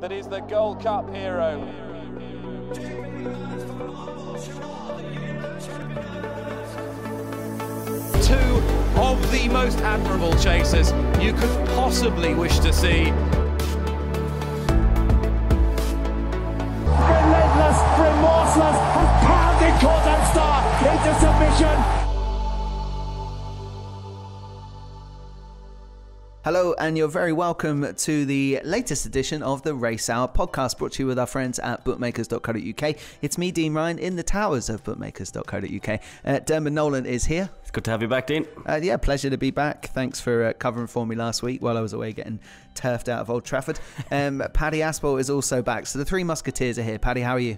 that is the Gold Cup hero. Two of the most admirable chasers you could possibly wish to see. Relentless, remorseless, and pounding Contender into submission. Hello, and you're very welcome to the latest edition of the Racehour podcast, brought to you with our friends at bookmakers.co.uk. It's me, Dean Ryan, in the towers of bookmakers.co.uk. Diarmuid Nolan is here. It's good to have you back, Dean. Yeah, pleasure to be back. Thanks for covering for me last week while I was away getting turfed out of Old Trafford. Paddy Aspell is also back. So the three musketeers are here. Paddy, how are you?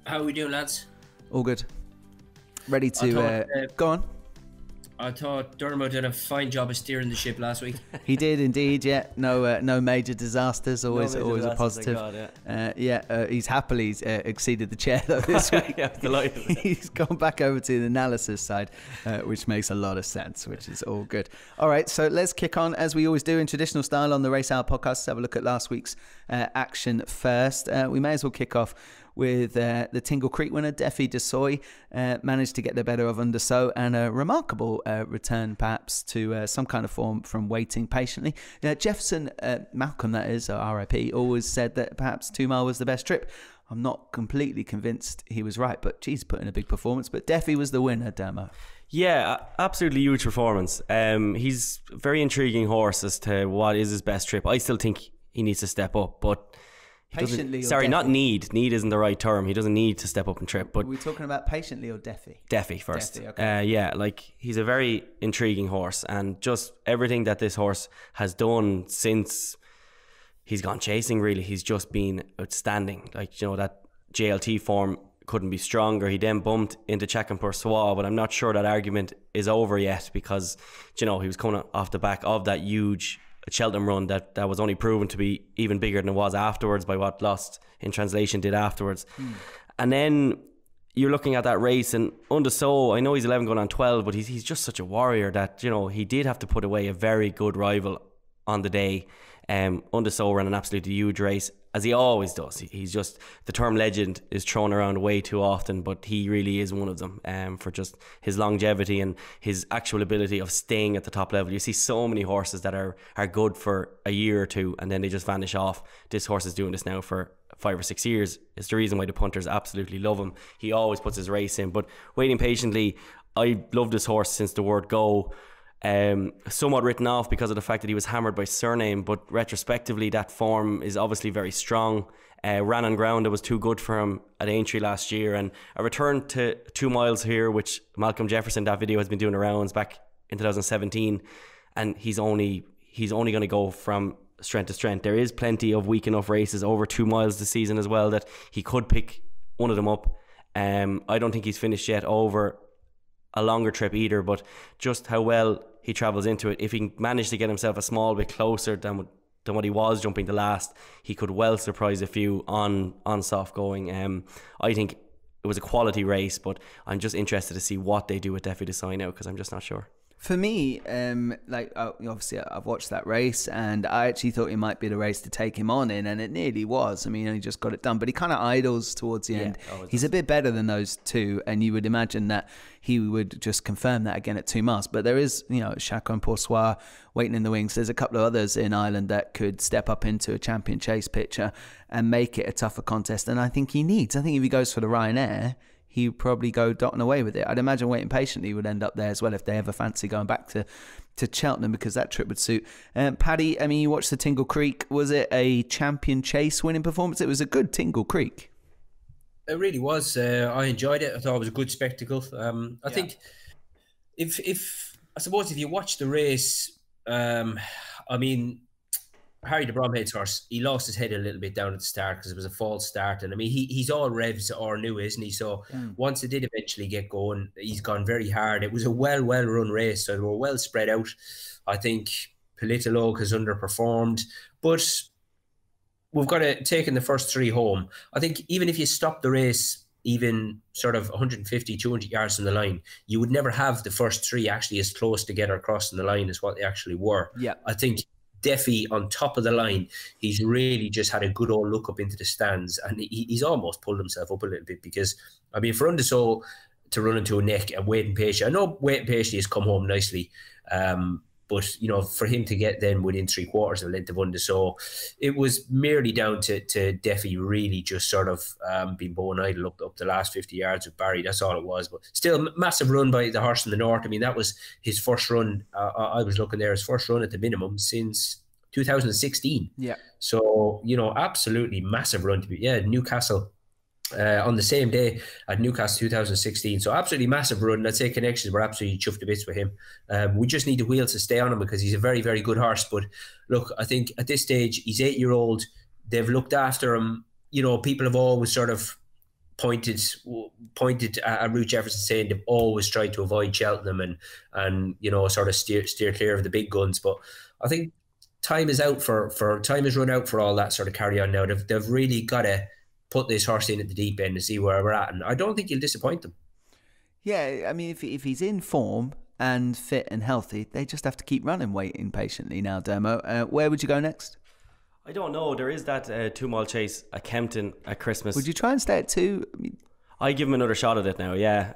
How are we doing, lads? All good. Ready to go on? I thought Diarmuid did a fine job of steering the ship last week. He did indeed, yeah. No major disasters. Always a positive. God, he's happily exceeded the chair though this week. Yeah, delighted. He's gone back over to the analysis side, which makes a lot of sense, which is all good. All right, so let's kick on as we always do in traditional style on the Racehour podcast. Let's have a look at last week's action first. We may as well kick off with the Tingle Creek winner, Defi Du Seuil, managed to get the better of Undersow, and a remarkable return perhaps to some kind of form from waiting patiently. Jefferson, Malcolm that is, RIP, always said that perhaps 2 mile was the best trip. I'm not completely convinced he was right, but geez, put in a big performance. But Defi was the winner, Demo. Yeah, absolutely huge performance. He's a very intriguing horse as to what is his best trip. I still think he needs to step up, but patiently. Sorry, not need. Need isn't the right term. He doesn't need to step up and trip. But are we talking about patiently or Defi? Defi first. Defi, okay. Yeah, like he's a very intriguing horse, and just everything that this horse has done since he's gone chasing, really, he's just been outstanding. Like, you know, that JLT form couldn't be stronger. He then bumped into Cheltenham Festival, but I'm not sure that argument is over yet because, you know, he was coming off the back of that huge Cheltenham run that was only proven to be even bigger than it was afterwards by what Lost in Translation did afterwards. And then you're looking at that race, and Undersow, I know he's 11 going on 12, but he's just such a warrior that, you know, he did have to put away a very good rival on the day. Undersow ran an absolutely huge race, as he always does. He's just, the term legend is thrown around way too often, but he really is one of them, for just his longevity and his actual ability of staying at the top level. You see so many horses that are good for a year or two and then they just vanish off. This horse is doing this now for 5 or 6 years. It's the reason why the punters absolutely love him. He always puts his race in, but waiting patiently, I love this horse since the word go. Somewhat written off because of the fact that he was hammered by Surname, but retrospectively that form is obviously very strong. Ran on ground that was too good for him at Aintree last year, and a return to 2 miles here, which Malcolm Jefferson, that video has been doing the rounds back in 2017, and he's only going to go from strength to strength. There is plenty of weak enough races over 2 miles this season as well that he could pick one of them up. I don't think he's finished yet over a longer trip either, but just how well he travels into it, if he can manage to get himself a small bit closer than what he was jumping the last, he could well surprise a few on soft going. I think it was a quality race, but I'm just interested to see what they do with Defi Du Seuil now, because I'm just not sure. For me, obviously I've watched that race, and I actually thought it might be the race to take him on in, and it nearly was. I mean, he just got it done, but he kind of idles towards the end. He's a bit better than those two, and you would imagine that he would just confirm that again at 2 miles. But there is, you know, Chacon Poursoir waiting in the wings. There's a couple of others in Ireland that could step up into a champion chase picture and make it a tougher contest, and I think he needs. I think if he goes for the Ryanair, he would probably go dotting away with it. I'd imagine waiting patiently would end up there as well if they ever fancy going back to Cheltenham, because that trip would suit. Paddy, I mean, you watched the Tingle Creek. Was it a champion chase winning performance? It was a good Tingle Creek. It really was. I enjoyed it. I thought it was a good spectacle. I think if you watch the race, I mean, Harry de Bromhead's horse, he lost his head a little bit down at the start because it was a false start. And I mean, he's all revs or new, isn't he? So once it did eventually get going, he's gone very hard. It was a well-run race, so they were well spread out. I think Politologue has underperformed, but we've got to take in the first 3 home. I think even if you stop the race even sort of 150, 200 yards from the line, you would never have the first 3 actually as close together crossing the line as what they actually were. Yeah. I think Defi on top of the line, he's really just had a good old look up into the stands, and he's almost pulled himself up a little bit, because, I mean, for Undersoul to run into a neck and waiting patiently, I know waiting patiently has come home nicely, but, you know, for him to get then within 3/4 of a length of Undersoul, it was merely down to Defi really just sort of being bone idle up the last 50 yards with Barry. That's all it was. But still, massive run by the horse in the north. I mean, that was his first run. I was looking there, his first run at the minimum since 2016. Yeah. So, you know, absolutely massive run to be. Yeah, Newcastle. On the same day at Newcastle 2016. So absolutely massive run. I'd say Connections were absolutely chuffed to bits with him. We just need the wheels to stay on him, because he's a very, very good horse. But look, I think at this stage, he's 8-year-old. They've looked after him. You know, people have always sort of pointed at Ruth Jefferson, saying they've always tried to avoid Cheltenham and you know, sort of steer clear of the big guns. But I think time is run out for all that sort of carry on now. They've really got to put this horse in at the deep end and see where we're at, and I don't think he'll disappoint them. Yeah, I mean, if he's in form and fit and healthy, they just have to keep running, waiting patiently now, Dermo. Where would you go next? I don't know. There is that 2-mile chase at Kempton at Christmas. Would you try and stay at 2? I give him another shot at it now. Yeah,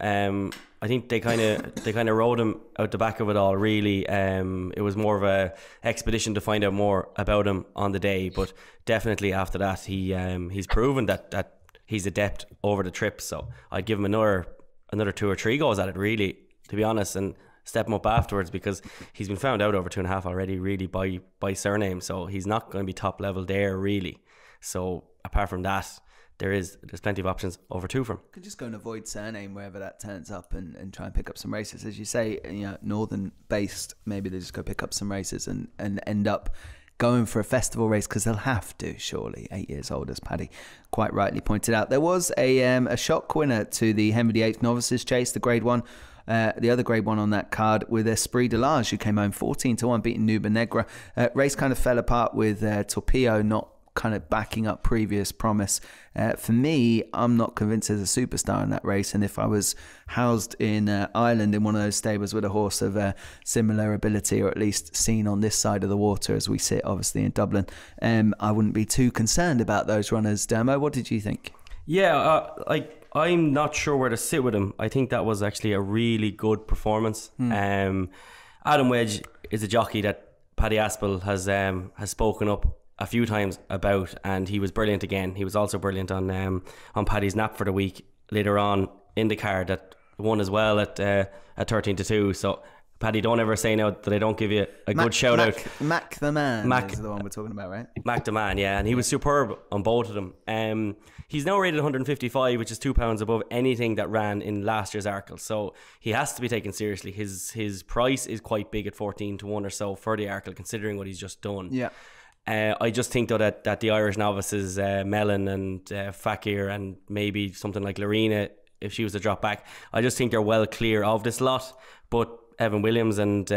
I think they kind of rode him out the back of it all. Really, it was more of a expedition to find out more about him on the day. But definitely after that, he's proven that he's adept over the trip. So I'd give him another 2 or 3 goes at it, really, to be honest, and step him up afterwards, because he's been found out over 2.5 already, really, by surname. So he's not going to be top level there, really. So apart from that, there's plenty of options over 2 for him. Could just go and avoid surname wherever that turns up and try and pick up some races. As you say, you know, northern based, maybe they just go pick up some races and end up going for a festival race, because they'll have to, surely. 8 years old, as Paddy quite rightly pointed out. There was a shock winner to the Henry VIII Novices Chase, the Grade 1. The other Grade 1 on that card, with Esprit de Large, who came home 14-1, beating Nuba Negra. Race kind of fell apart with Torpedo not kind of backing up previous promise. For me, I'm not convinced there's a superstar in that race, and if I was housed in Ireland in one of those stables with a horse of similar ability, or at least seen on this side of the water as we sit obviously in Dublin, I wouldn't be too concerned about those runners. Dermo, what did you think? Yeah, I'm not sure where to sit with him. I think that was actually a really good performance. Adam Wedge is a jockey that Paddy Aspell has spoken up a few times about, and he was brilliant again. He was also brilliant on Paddy's nap for the week later on in the card, that won as well at 13-2. So Paddy, don't ever say now that I don't give you a good shout out. Mac the Man is the one we're talking about, right? Mac the Man, yeah, and he was superb on both of them. He's now rated 155, which is £2 above anything that ran in last year's Arkle. So he has to be taken seriously. His price is quite big at 14-1 or so for the Arkle, considering what he's just done. Yeah. I just think though that the Irish novices, Mellon and Fakir, and maybe something like Lorena, if she was to drop back, I just think they're well clear of this lot. But Evan Williams and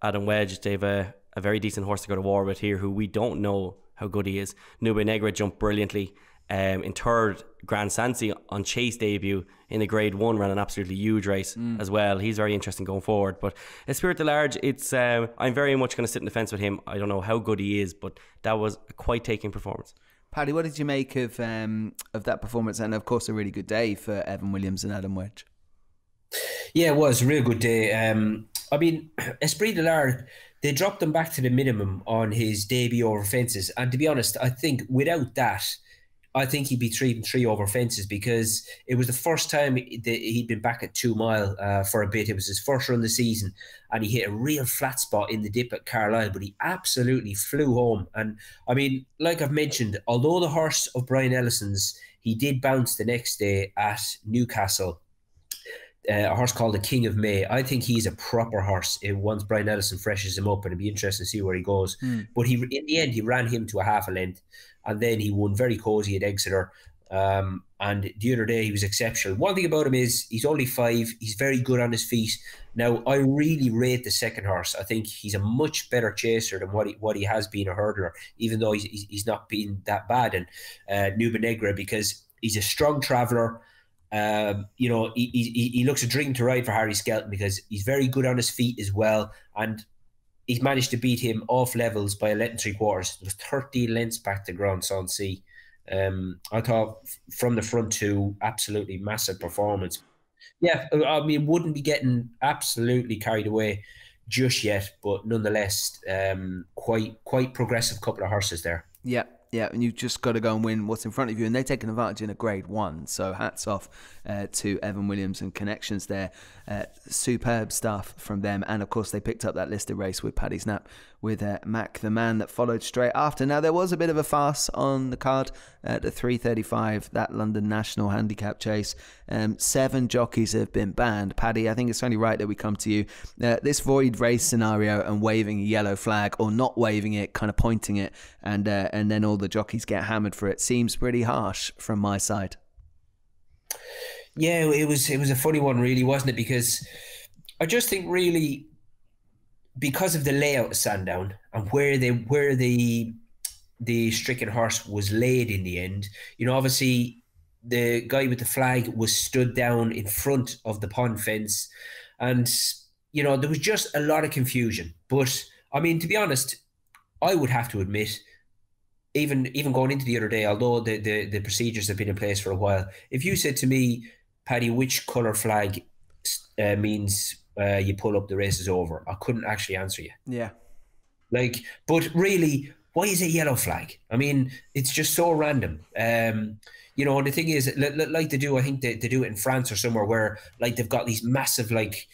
Adam Wedge, they've a very decent horse to go to war with here, who we don't know how good he is. Nuba Negra jumped brilliantly in third. Grand Sansi on chase debut in the Grade 1 ran an absolutely huge race as well. He's very interesting going forward. But Esprit de Large, it's I'm very much going to sit in the fence with him. I don't know how good he is, but that was a quite taking performance. Paddy, what did you make of that performance, and of course a really good day for Evan Williams and Adam Wedge? Yeah, it was a real good day. I mean, Esprit de Large, they dropped him back to the minimum on his debut over fences, and to be honest, I think without that, I think he'd be 3-3 over fences, because it was the first time that he'd been back at 2 mile for a bit. It was his first run of the season, and he hit a real flat spot in the dip at Carlisle, but he absolutely flew home. And I mean, like I've mentioned, although the horse of Brian Ellison's, he did bounce the next day at Newcastle, a horse called the King of May. I think he's a proper horse once Brian Ellison freshes him up, and it'd be interesting to see where he goes. But in the end, he ran him to a half a length, and then he won very cosy at Exeter. And the other day, he was exceptional. One thing about him is he's only 5. He's very good on his feet. Now, I really rate the second horse. I think he's a much better chaser than what he has been a hurdler, even though he's not been that bad. And Nuba Negra, because he's a strong traveller. You know, he looks a dream to ride for Harry Skelton, because he's very good on his feet as well. And he's managed to beat him off levels by a length and 3/4. It was 13 lengths back to Grand Sancy. I thought from the front two, absolutely massive performance. Yeah, I mean, wouldn't be getting absolutely carried away just yet, but nonetheless, quite progressive couple of horses there. Yeah, and you've just got to go and win what's in front of you, and they're taking advantage in a Grade 1, so hats off to Evan Williams and Connections there. Superb stuff from them, and of course they picked up that listed race with Paddy Snap with Mac the Man that followed straight after. Now there was a bit of a farce on the card at the 3:35, that London National Handicap Chase. 7 jockeys have been banned. Paddy, I think it's only right that we come to you. This void race scenario and waving a yellow flag, or not waving it, kind of pointing it, and then all the jockeys get hammered for it, seems pretty harsh from my side. Yeah, it was a funny one, really, wasn't it? Because I just think, really, because of the layout of Sandown and where the stricken horse was laid in the end, you know, obviously the guy with the flag was stood down in front of the pond fence, and you know there was just a lot of confusion. But I mean, to be honest, I would have to admit, even going into the other day, although the procedures have been in place for a while, if you said to me, Paddy, which colour flag means you pull up, the race is over, I couldn't actually answer you. Yeah. Like, but really, why is it yellow flag? I mean, it's just so random. You know, and the thing is, like they do, I think they do it in France or somewhere, where like they've got these massive like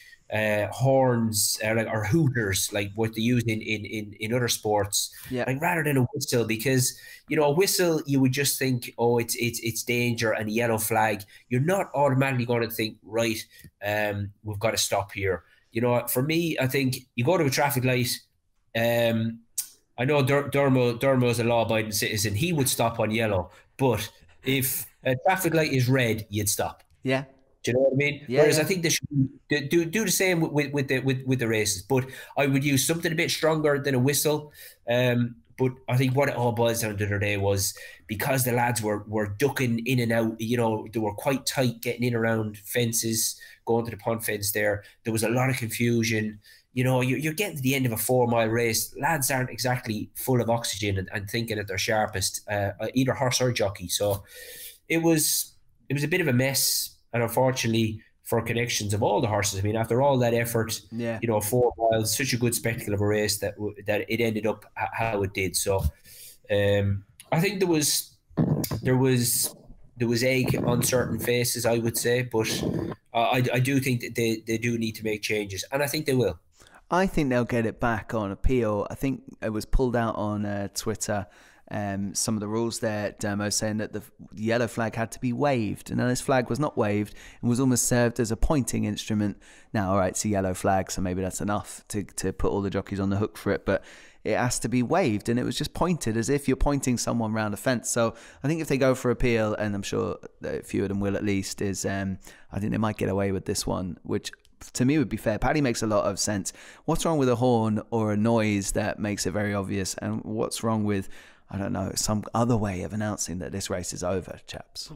horns or hooters, like what they use in other sports, like rather than a whistle, because you know a whistle you would just think, oh, it's danger, and a yellow flag you're not automatically going to think, right, we've got to stop here. You know, for me, I think you go to a traffic light. I know Dermo is a law-abiding citizen. He would stop on yellow, but if a traffic light is red, you'd stop. Yeah. Do you know what I mean? Yeah, Whereas I think they should do the same with the races. But I would use something a bit stronger than a whistle. But I think what it all boils down to today was, because the lads were ducking in and out, you know, they were quite tight getting in around fences, going to the pond fence there. There was a lot of confusion. You know, you're getting to the end of a 4-mile race. Lads aren't exactly full of oxygen and thinking at their sharpest, either horse or jockey. So it was a bit of a mess. And unfortunately for Connections of all the horses, I mean, after all that effort, you know, 4 miles, such a good spectacle of a race, that it ended up how it did. So I think there was egg on certain faces, I would say, but I do think that they do need to make changes, and I think they will. I think they'll get it back on appeal. I think it was pulled out on Twitter. Some of the rules there, Dermo, saying that the yellow flag had to be waved, and this flag was not waved and was almost served as a pointing instrument. Now, all right, it's a yellow flag, so maybe that's enough to put all the jockeys on the hook for it, but it has to be waved, and it was just pointed as if you're pointing someone round a fence. So I think if they go for appeal, and I'm sure that a few of them will at least, I think they might get away with this one, which to me would be fair. Paddy makes a lot of sense. What's wrong with a horn or a noise that makes it very obvious, and what's wrong with, I don't know, some other way of announcing that this race is over, chaps?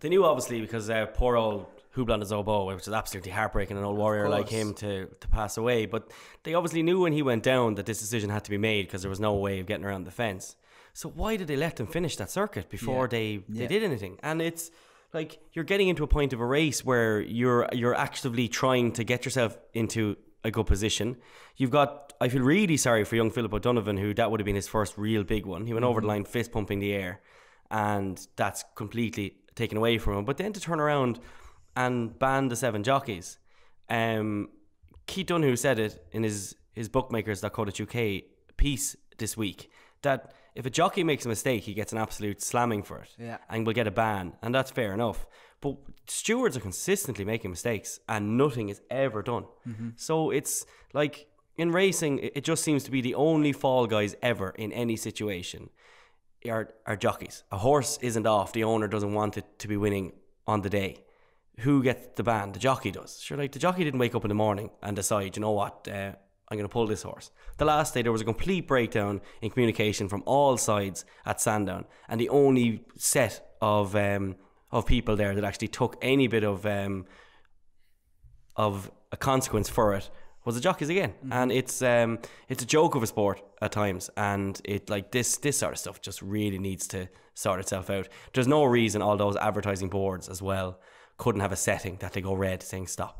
They knew, obviously, because poor old Houblan de Zobo, which is absolutely heartbreaking, an old warrior like him to pass away. But they obviously knew when he went down that this decision had to be made, because there was no way of getting around the fence. So why did they let them finish that circuit before they did anything? And it's like you're getting into a point of a race where you're actively trying to get yourself into a good position. I feel really sorry for young Philip O'Donovan, who that would have been his first real big one. He went over the line fist pumping the air, and that's completely taken away from him. But then to turn around and ban the 7 jockeys. Keith Dunn, said it in his bookmakers.co.uk piece this week, that if a jockey makes a mistake, he gets an absolute slamming for it, and will get a ban, and that's fair enough. But stewards are consistently making mistakes, and nothing is ever done. So it's like, in racing, it just seems to be the only fall guys ever in any situation are jockeys. A horse isn't off, the owner doesn't want it to be winning on the day. Who gets the ban? The jockey does. Sure, like the jockey didn't wake up in the morning and decide, you know what, I'm going to pull this horse. The last day there was a complete breakdown in communication from all sides at Sandown, and the only set of people there that actually took any bit of a consequence for it was the jockeys again. And it's a joke of a sport at times, and it like this sort of stuff just really needs to sort itself out. There's no reason all those advertising boards as well couldn't have a setting that they go red saying stop.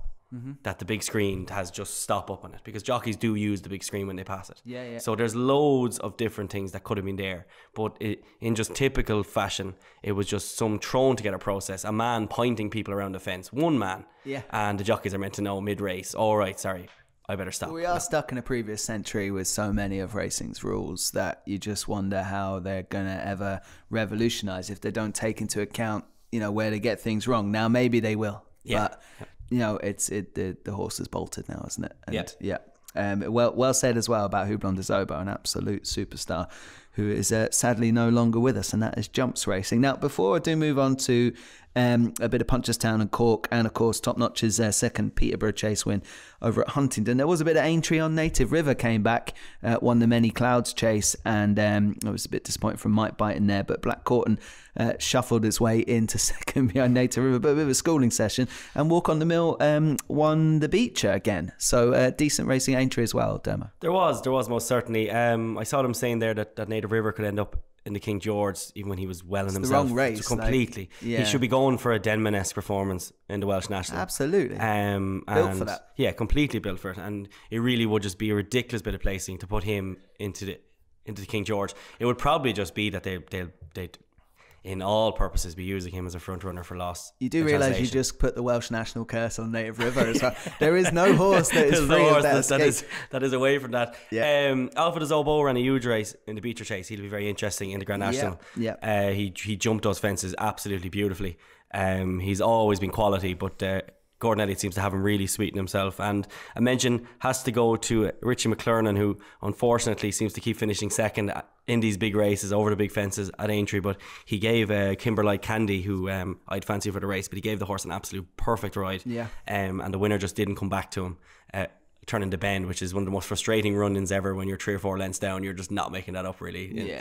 That the big screen has just stop up on it, because jockeys do use the big screen when they pass it. Yeah. So there's loads of different things that could have been there, but in just typical fashion, it was just some thrown together process. A man pointing people around the fence, one man, and the jockeys are meant to know mid-race, all right, sorry, I better stop. We are stuck in a previous century with so many of racing's rules that you just wonder how they're going to ever revolutionise if they don't take into account, where they get things wrong. Now, maybe they will, but the horse is bolted now, isn't it? And, well said as well about Houblon de Zobo, an absolute superstar who is sadly no longer with us, and that is jumps racing. Now, before I do move on to a bit of Punchestown and Cork, and of course Top Notch's second Peterborough Chase win over at Huntingdon, there was a bit of Aintree on. Native River came back, won the Many Clouds Chase, and it was a bit disappointing from Mike Byton there, but Black Corton shuffled his way into second behind Native River, but a bit of a schooling session, and Walk on the Mill won the Beecher again. So decent racing Aintree as well, Dermo. There was most certainly. I saw them saying there that Native River could end up in the King George, even when he was well in himself. The wrong race. Completely. He should be going for a Denman-esque performance in the Welsh National. Absolutely. Built for that. Yeah, completely built for it. And it really would just be a ridiculous bit of placing to put him into the King George. It would probably just be that they'd in all purposes be using him as a front runner for loss. You do realise you just put the Welsh national curse on Native River as well. There is no horse that is free of that is away from that. Alpha de Zobo ran a huge race in the Beecher Chase. He'll be very interesting in the Grand National. He jumped those fences absolutely beautifully. He's always been quality, but Gordon Elliott seems to have him really sweeten himself. And a mention has to go to Richie McClernand, who unfortunately seems to keep finishing second in these big races over the big fences at Aintree. But he gave Kimberlite Candy, who I'd fancy for the race, but he gave the horse an absolute perfect ride. And the winner just didn't come back to him. Turning the bend, which is one of the most frustrating run-ins ever when you're 3 or 4 lengths down. You're just not making that up really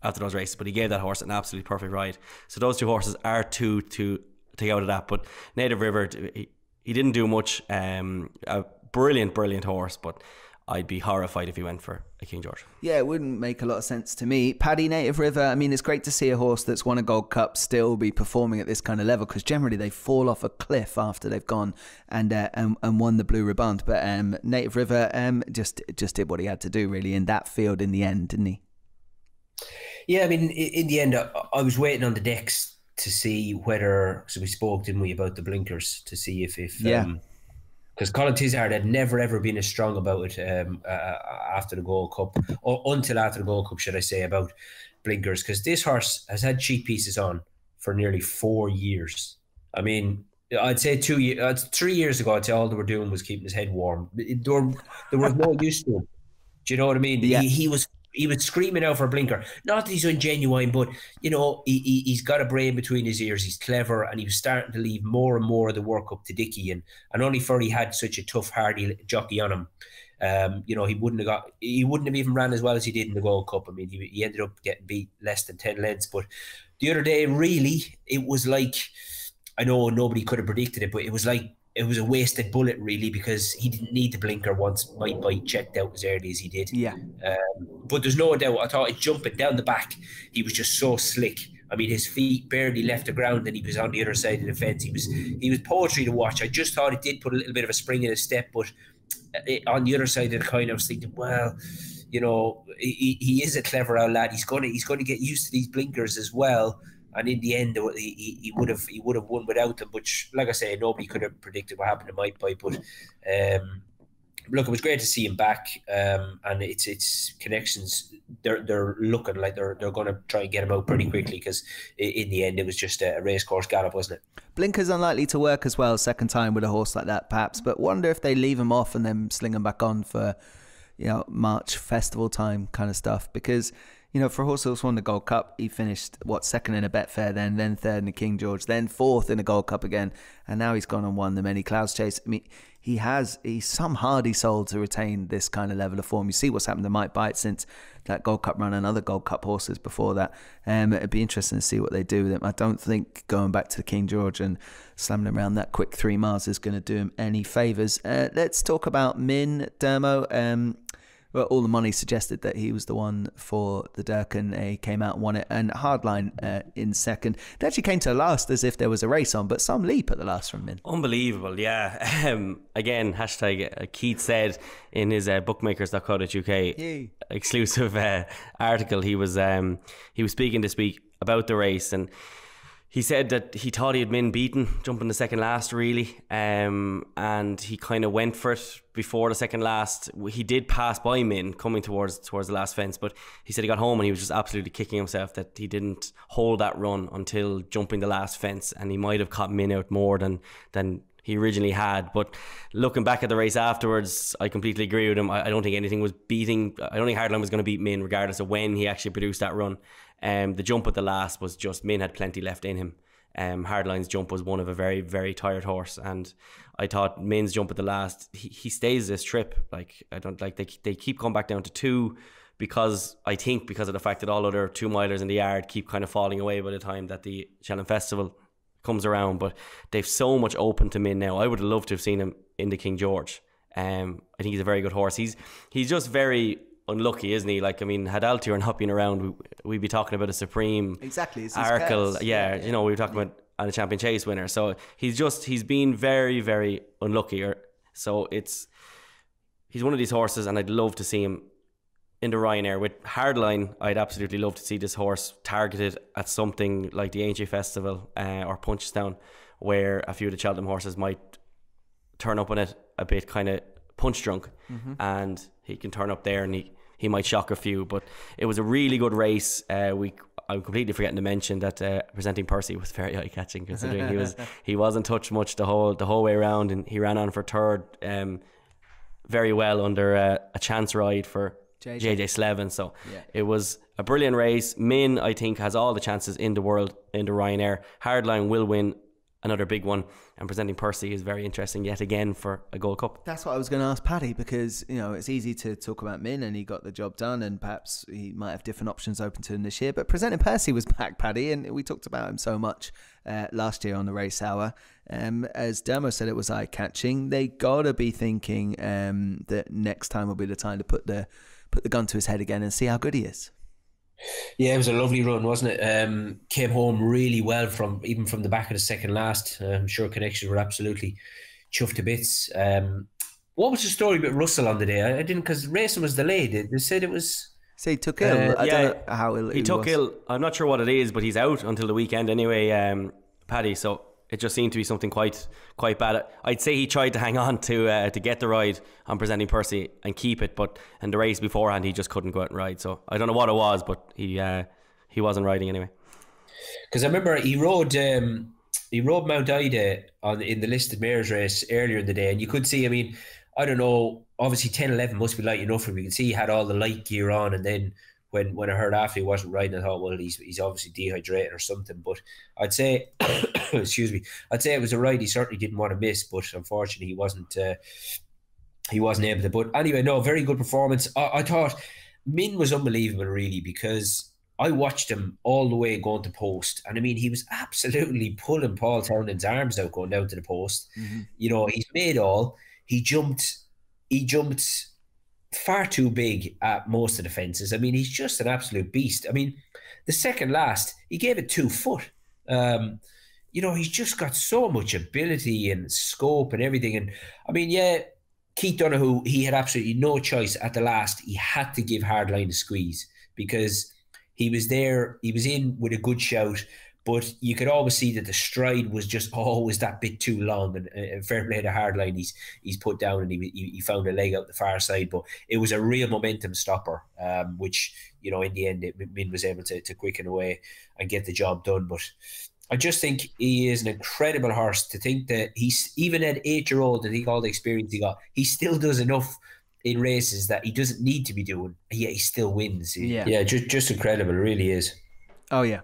after those races. But he gave that horse an absolutely perfect ride. So those two horses are two to take out of that. But Native River, he didn't do much. A brilliant horse, but I'd be horrified if he went for a King George. Yeah, it wouldn't make a lot of sense to me. Paddy, Native River, I mean, it's great to see a horse that's won a Gold Cup still be performing at this kind of level, because generally they fall off a cliff after they've gone and won the Blue Riband. But Native River just did what he had to do really in that field in the end, didn't he? Yeah, I mean, in the end, I was waiting on the decks to see whether, so we spoke, didn't we, about the blinkers, to see if because Colin Tizard had never ever been as strong about it after the Gold Cup, or until after the Gold Cup, should I say, about blinkers, because this horse has had cheek pieces on for nearly 4 years. I mean, I'd say 3 years ago, I'd say all they were doing was keeping his head warm. There was no use to him. Do you know what I mean? Yeah. He was screaming out for a blinker. Not that he's ungenuine, but, you know, he's got a brain between his ears. He's clever, and he was starting to leave more and more of the work up to Dickie. And only for he had such a tough, hardy jockey on him, you know, he wouldn't have even ran as well as he did in the Gold Cup. I mean, he ended up getting beat less than 10 lengths. But the other day, really, it was like, I know nobody could have predicted it, but it was like, it was a wasted bullet, really, because he didn't need the blinker once Mike Bite checked out as early as he did. Yeah. But there's no doubt, I thought it jumping down the back, he was just so slick. I mean, his feet barely left the ground and he was on the other side of the fence. He was poetry to watch. I just thought it did put a little bit of a spring in his step, but on the other side of the coin, I was thinking, well, you know, he is a clever old lad. He's going to get used to these blinkers as well. And in the end, he would have won without them. Which, like I say, nobody could have predicted what happened to Mike Pipe. But look, it was great to see him back. And it's connections. They're looking like they're going to try and get him out pretty quickly, because in the end, it was just a racecourse gallop, wasn't it? Blinker's unlikely to work as well second time with a horse like that, perhaps. But wonder if they leave him off and then sling him back on for, you know, March festival time kind of stuff, because, you know, for a horse that's won the Gold Cup, he finished, second in a Betfair, then third in the King George, then fourth in the Gold Cup again, and now he's gone and won the Many Clouds Chase. I mean, he's some hardy soul to retain this kind of level of form. You see what's happened to Mike Bite since that Gold Cup run and other Gold Cup horses before that. It'd be interesting to see what they do with him. I don't think going back to the King George and slamming him around that quick 3 miles is going to do him any favours. Let's talk about Min Dermo. Well, all the money suggested that he was the one for the Durkin. He came out and won it, and Hardline in second. It actually came to the last as if there was a race on, but some leap at the last from Min. Unbelievable, yeah. Again, hashtag Keith said in his bookmakers.co.uk exclusive article, he was speaking this week about the race, and he said that he thought he had Min beaten, jumping the second last really, and he kind of went for it before the second last. He did pass by Min coming towards the last fence, but he said he got home and he was just absolutely kicking himself that he didn't hold that run until jumping the last fence, and he might have caught Min out more than he originally had. But looking back at the race afterwards, I completely agree with him. I don't think anything was beating. I don't think Hardline was going to beat Min regardless of when he actually produced that run. The jump at the last was just, Min had plenty left in him. Hardline's jump was one of a very, very tired horse, and I thought Min's jump at the last, he stays this trip. Like, I don't like, they keep coming back down to 2 because of the fact that all other 2-milers in the yard keep kind of falling away by the time that the Cheltenham Festival comes around. But they've so much open to Min now. I would have loved to have seen him in the King George. I think he's a very good horse. He's just very unlucky, isn't he? Like, I mean, had Altior not been around, we'd be talking about a Supreme, exactly, it's Arkle, you know, we were talking about a Champion Chase winner. So he's been very, very unlucky. So he's one of these horses, and I'd love to see him in the Ryanair. With Hardline, I'd absolutely love to see this horse targeted at something like the AJ Festival or Punchestown, where a few of the Cheltenham horses might turn up on it a bit kind of punch drunk, and he can turn up there and he might shock a few. But it was a really good race. I'm completely forgetting to mention that Presenting Percy was very eye catching, considering he wasn't touched much the whole way around, and he ran on for third very well under a chance ride for JJ Slevin. So it was a brilliant race. Min, I think, has all the chances in the world in the Ryanair. Hardline will win another big one, and Presenting Percy is very interesting yet again for a Gold Cup. That's what I was going to ask Paddy, because, you know, it's easy to talk about Min and he got the job done, and perhaps he might have different options open to him this year, but Presenting Percy was back, Paddy, and we talked about him so much last year on the Racehour. As Dermo said, it was eye-catching. They gotta be thinking that next time will be the time to put the gun to his head again and see how good he is. Yeah, it was a lovely run, wasn't it? Came home really well from the back of the second last. I'm sure connections were absolutely chuffed to bits. What was the story about Russell on the day? I didn't, because racing was delayed. They said it was... So he took ill. I don't know how ill he took ill. I'm not sure what it is, but he's out until the weekend anyway, Paddy. So it just seemed to be something quite bad. I'd say he tried to hang on to get the ride on Presenting Percy and keep it, but in the race beforehand he just couldn't go out and ride. So I don't know what it was, but he wasn't riding anyway. Because I remember he rode Mount Ida in the listed mares race earlier in the day, and you could see, I mean, I don't know, obviously 10-11 must be light enough for him. You can see he had all the light gear on, and then when I heard after he wasn't riding, I thought, well, he's obviously dehydrated or something. But I'd say, excuse me, I'd say it was a ride he certainly didn't want to miss, but unfortunately he wasn't able to. But anyway, no, very good performance. I thought Min was unbelievable, really, because I watched him all the way going to post, and I mean, he was absolutely pulling Paul Townend's arms out going down to the post. You know, he's made all. He jumped far too big at most of the fences. I mean, he's just an absolute beast. I mean, the second last, he gave it 2 foot. You know, he's just got so much ability and scope and everything. And I mean, yeah, Keith Donoghue, he had absolutely no choice at the last. He had to give Hardline a squeeze because he was there. He was in with a good shout, but you could always see that the stride was just always that bit too long. And fair play to Hardline, he's put down and he found a leg out the far side. But it was a real momentum stopper, which, you know, in the end, Min was able to quicken away and get the job done. But I just think he is an incredible horse. To think that he's, even at 8-year-old, I think all the experience he got, he still does enough in races that he doesn't need to be doing, yet he still wins. Yeah, just incredible. It really is. Oh yeah,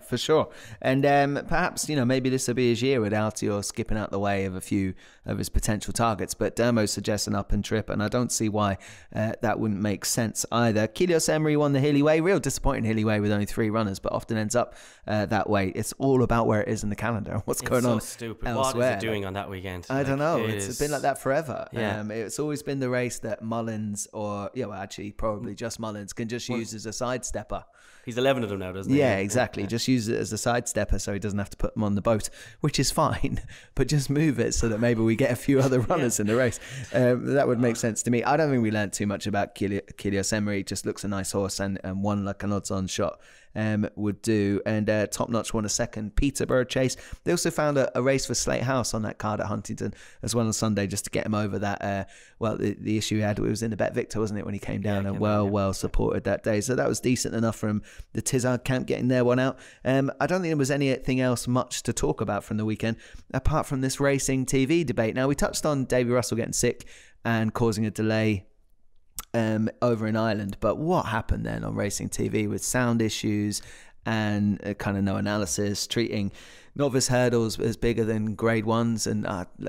for sure. And perhaps, maybe this will be his year with Altior skipping out the way of a few of his potential targets. But Dermo suggests an up and trip, and I don't see why that wouldn't make sense either. Kilios Emery won the Hilly Way. Real disappointing Hilly Way with only 3 runners, but often ends up that way. It's all about where it is in the calendar and what's going on stupid. elsewhere. What is it doing on that weekend? I don't know. It's been like that forever. Yeah. It's always been the race that Mullins actually probably just Mullins can just use as a sidestepper. He's 11 of them now, doesn't he? Yeah, exactly. Just use it as a sidestepper so he doesn't have to put them on the boat, which is fine. But just move it so that maybe we get a few other runners in the race. That would make sense to me. I don't think we learned too much about Kilios Emery. Just looks a nice horse and won like an odds-on shot. Would do. And Top Notch won a second Peterborough chase. They also found a race for Slate House on that card at Huntington as well on Sunday, just to get him over that the issue he had. It was in the Bet Victor, wasn't it, when he came down, and well supported that day. So that was decent enough from the Tizard camp getting their one out. I don't think there was anything else much to talk about from the weekend apart from this racing TV debate. Now, we touched on Davy Russell getting sick and causing a delay over in Ireland, but what happened then on racing TV with sound issues and kind of no analysis, treating novice hurdles as bigger than grade ones, and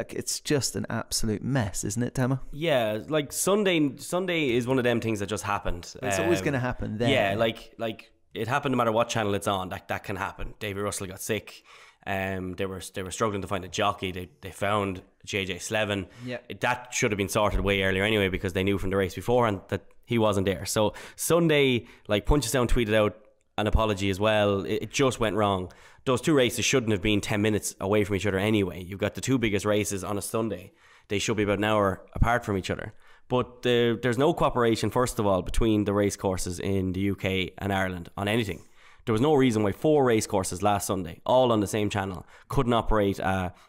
it's just an absolute mess, isn't it, Tama? Yeah, like Sunday is one of them things that just happened. It's always going to happen there. Yeah, like it happened no matter what channel it's on. That can happen. Davy Russell got sick. They were struggling to find a jockey. They found JJ Slevin. Yeah, that should have been sorted way earlier anyway, because they knew from the race beforehand that he wasn't there. So Sunday, like, Punchestown tweeted out an apology as well. It just went wrong. Those 2 races shouldn't have been 10 minutes away from each other anyway. You've got the 2 biggest races on a Sunday. They should be about an hour apart from each other. But there's no cooperation, first of all, between the race courses in the UK and Ireland on anything. There was no reason why 4 race courses last Sunday, all on the same channel, couldn't operate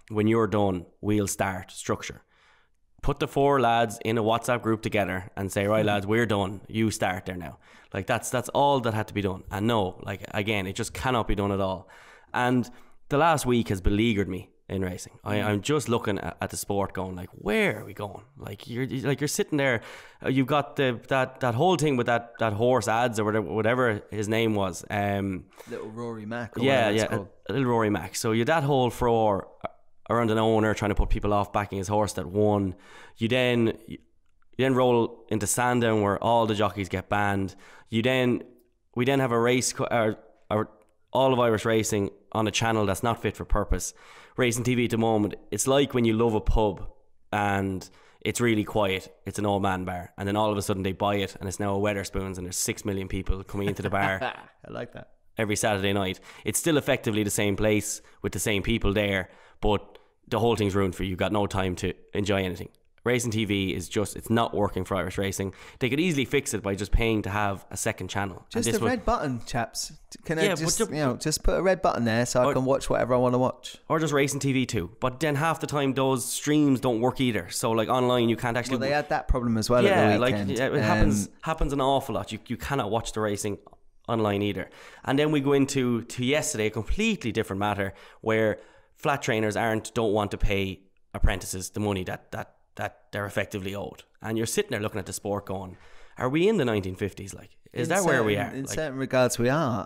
when you're done, we'll start structure. Put the 4 lads in a WhatsApp group together and say, right lads, we're done, you start there now. Like, that's all that had to be done. And no, like, again, it just cannot be done at all. And the last week has beleaguered me in racing. I'm just looking at the sport going, like, where are we going? Like, you're sitting there, you've got that whole thing with that horse ads or whatever his name was, little Rory Mac. A little Rory Mac. So you that whole furore around an owner trying to put people off backing his horse that won. You then roll into Sandown where all the jockeys get banned. We then have a race, all of Irish racing on a channel that's not fit for purpose. Racing TV at the moment, it's like when you love a pub and it's really quiet, it's an old man bar, and then all of a sudden they buy it and it's now a Wetherspoons and there's 6 million people coming into the bar. I like that. Every Saturday night. It's still effectively the same place with the same people there, but the whole thing's ruined for you. You've got no time to enjoy anything. Racing TV is just, it's not working for Irish racing. They could easily fix it by just paying to have a second channel. Just a red button, chaps. Can I just put a red button there so I can watch whatever I want to watch? Or just Racing TV too. But then half the time those streams don't work either. So like online you can't actually... Well, they had that problem as well at the weekend. It happens an awful lot. You cannot watch the racing online either. And then we go into yesterday, a completely different matter, where flat trainers don't want to pay apprentices the money that they're effectively owed. And you're sitting there looking at the sport going, are we in the 1950s? Like, is that where we are? In certain regards we are.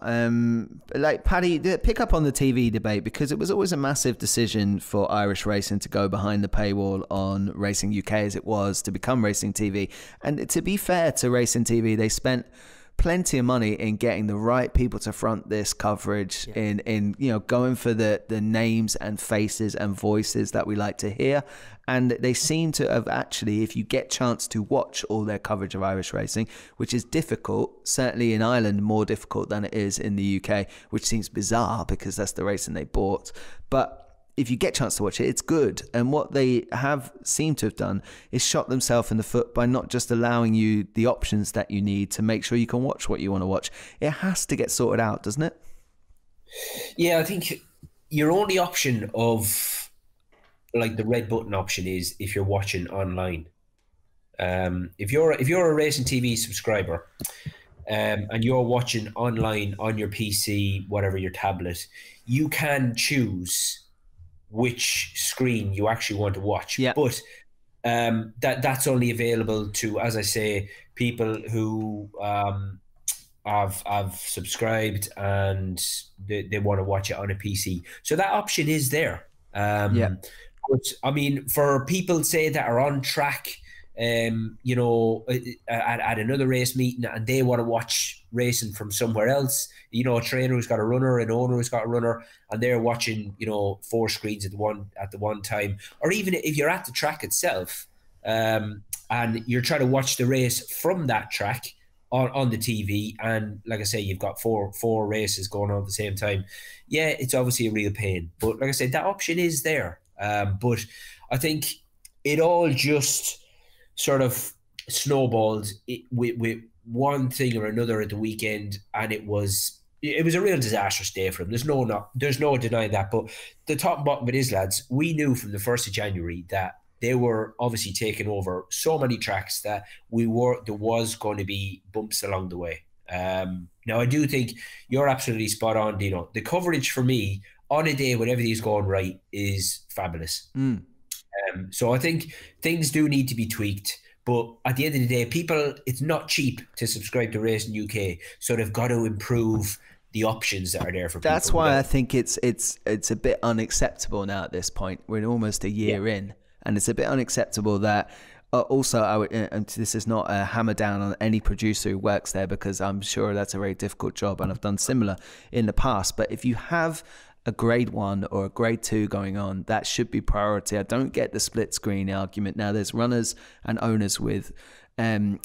Like, Paddy, pick up on the TV debate, because it was always a massive decision for Irish racing to go behind the paywall on Racing UK as it was to become Racing TV. And to be fair to Racing TV, they spent plenty of money in getting the right people to front this coverage, in going for the names and faces and voices that we like to hear. And they seem to have actually, if you get chance to watch all their coverage of Irish racing, which is difficult, certainly in Ireland more difficult than it is in the UK, which seems bizarre because that's the racing they bought, but if you get a chance to watch it, it's good. And what they have seemed to have done is shot themselves in the foot by not just allowing you the options that you need to make sure you can watch what you want to watch. It has to get sorted out, doesn't it? Yeah, I think your only option of, like, the red button option is if you're watching online. If you're a Racing TV subscriber and you're watching online on your PC, whatever, your tablet, you can choose which screen you actually want to watch. Yeah. But that's only available to, as I say, people who have subscribed and they want to watch it on a PC. So that option is there. But I mean, for people, say, that are on track, you know, at another race meeting, and they want to watch racing from somewhere else, you know, a trainer who's got a runner, an owner who's got a runner, and they're watching, you know, 4 screens at the one time, or even if you're at the track itself, and you're trying to watch the race from that track on the TV, and like I say, you've got four races going on at the same time. Yeah, it's obviously a real pain, but like I said, that option is there. But I think it all just sort of snowballed with one thing or another at the weekend, and it was a real disastrous day for them. There's no denying that. But the top and bottom of it is, lads, we knew from the 1st of January that they were obviously taking over so many tracks that there was going to be bumps along the way. Now, I do think you're absolutely spot on, Dino. The coverage for me on a day when everything's going right is fabulous. So I think things do need to be tweaked. But at the end of the day, people, it's not cheap to subscribe to Racing UK. So they've got to improve the options that are there for people. That's why I think it's a bit unacceptable now at this point. We're almost a year in. And it's a bit unacceptable that also, and this is not a hammer down on any producer who works there, because I'm sure that's a very difficult job and I've done similar in the past. But if you have a grade 1 or a grade 2 going on, that should be priority. I don't get the split screen argument. Now, there's runners and owners with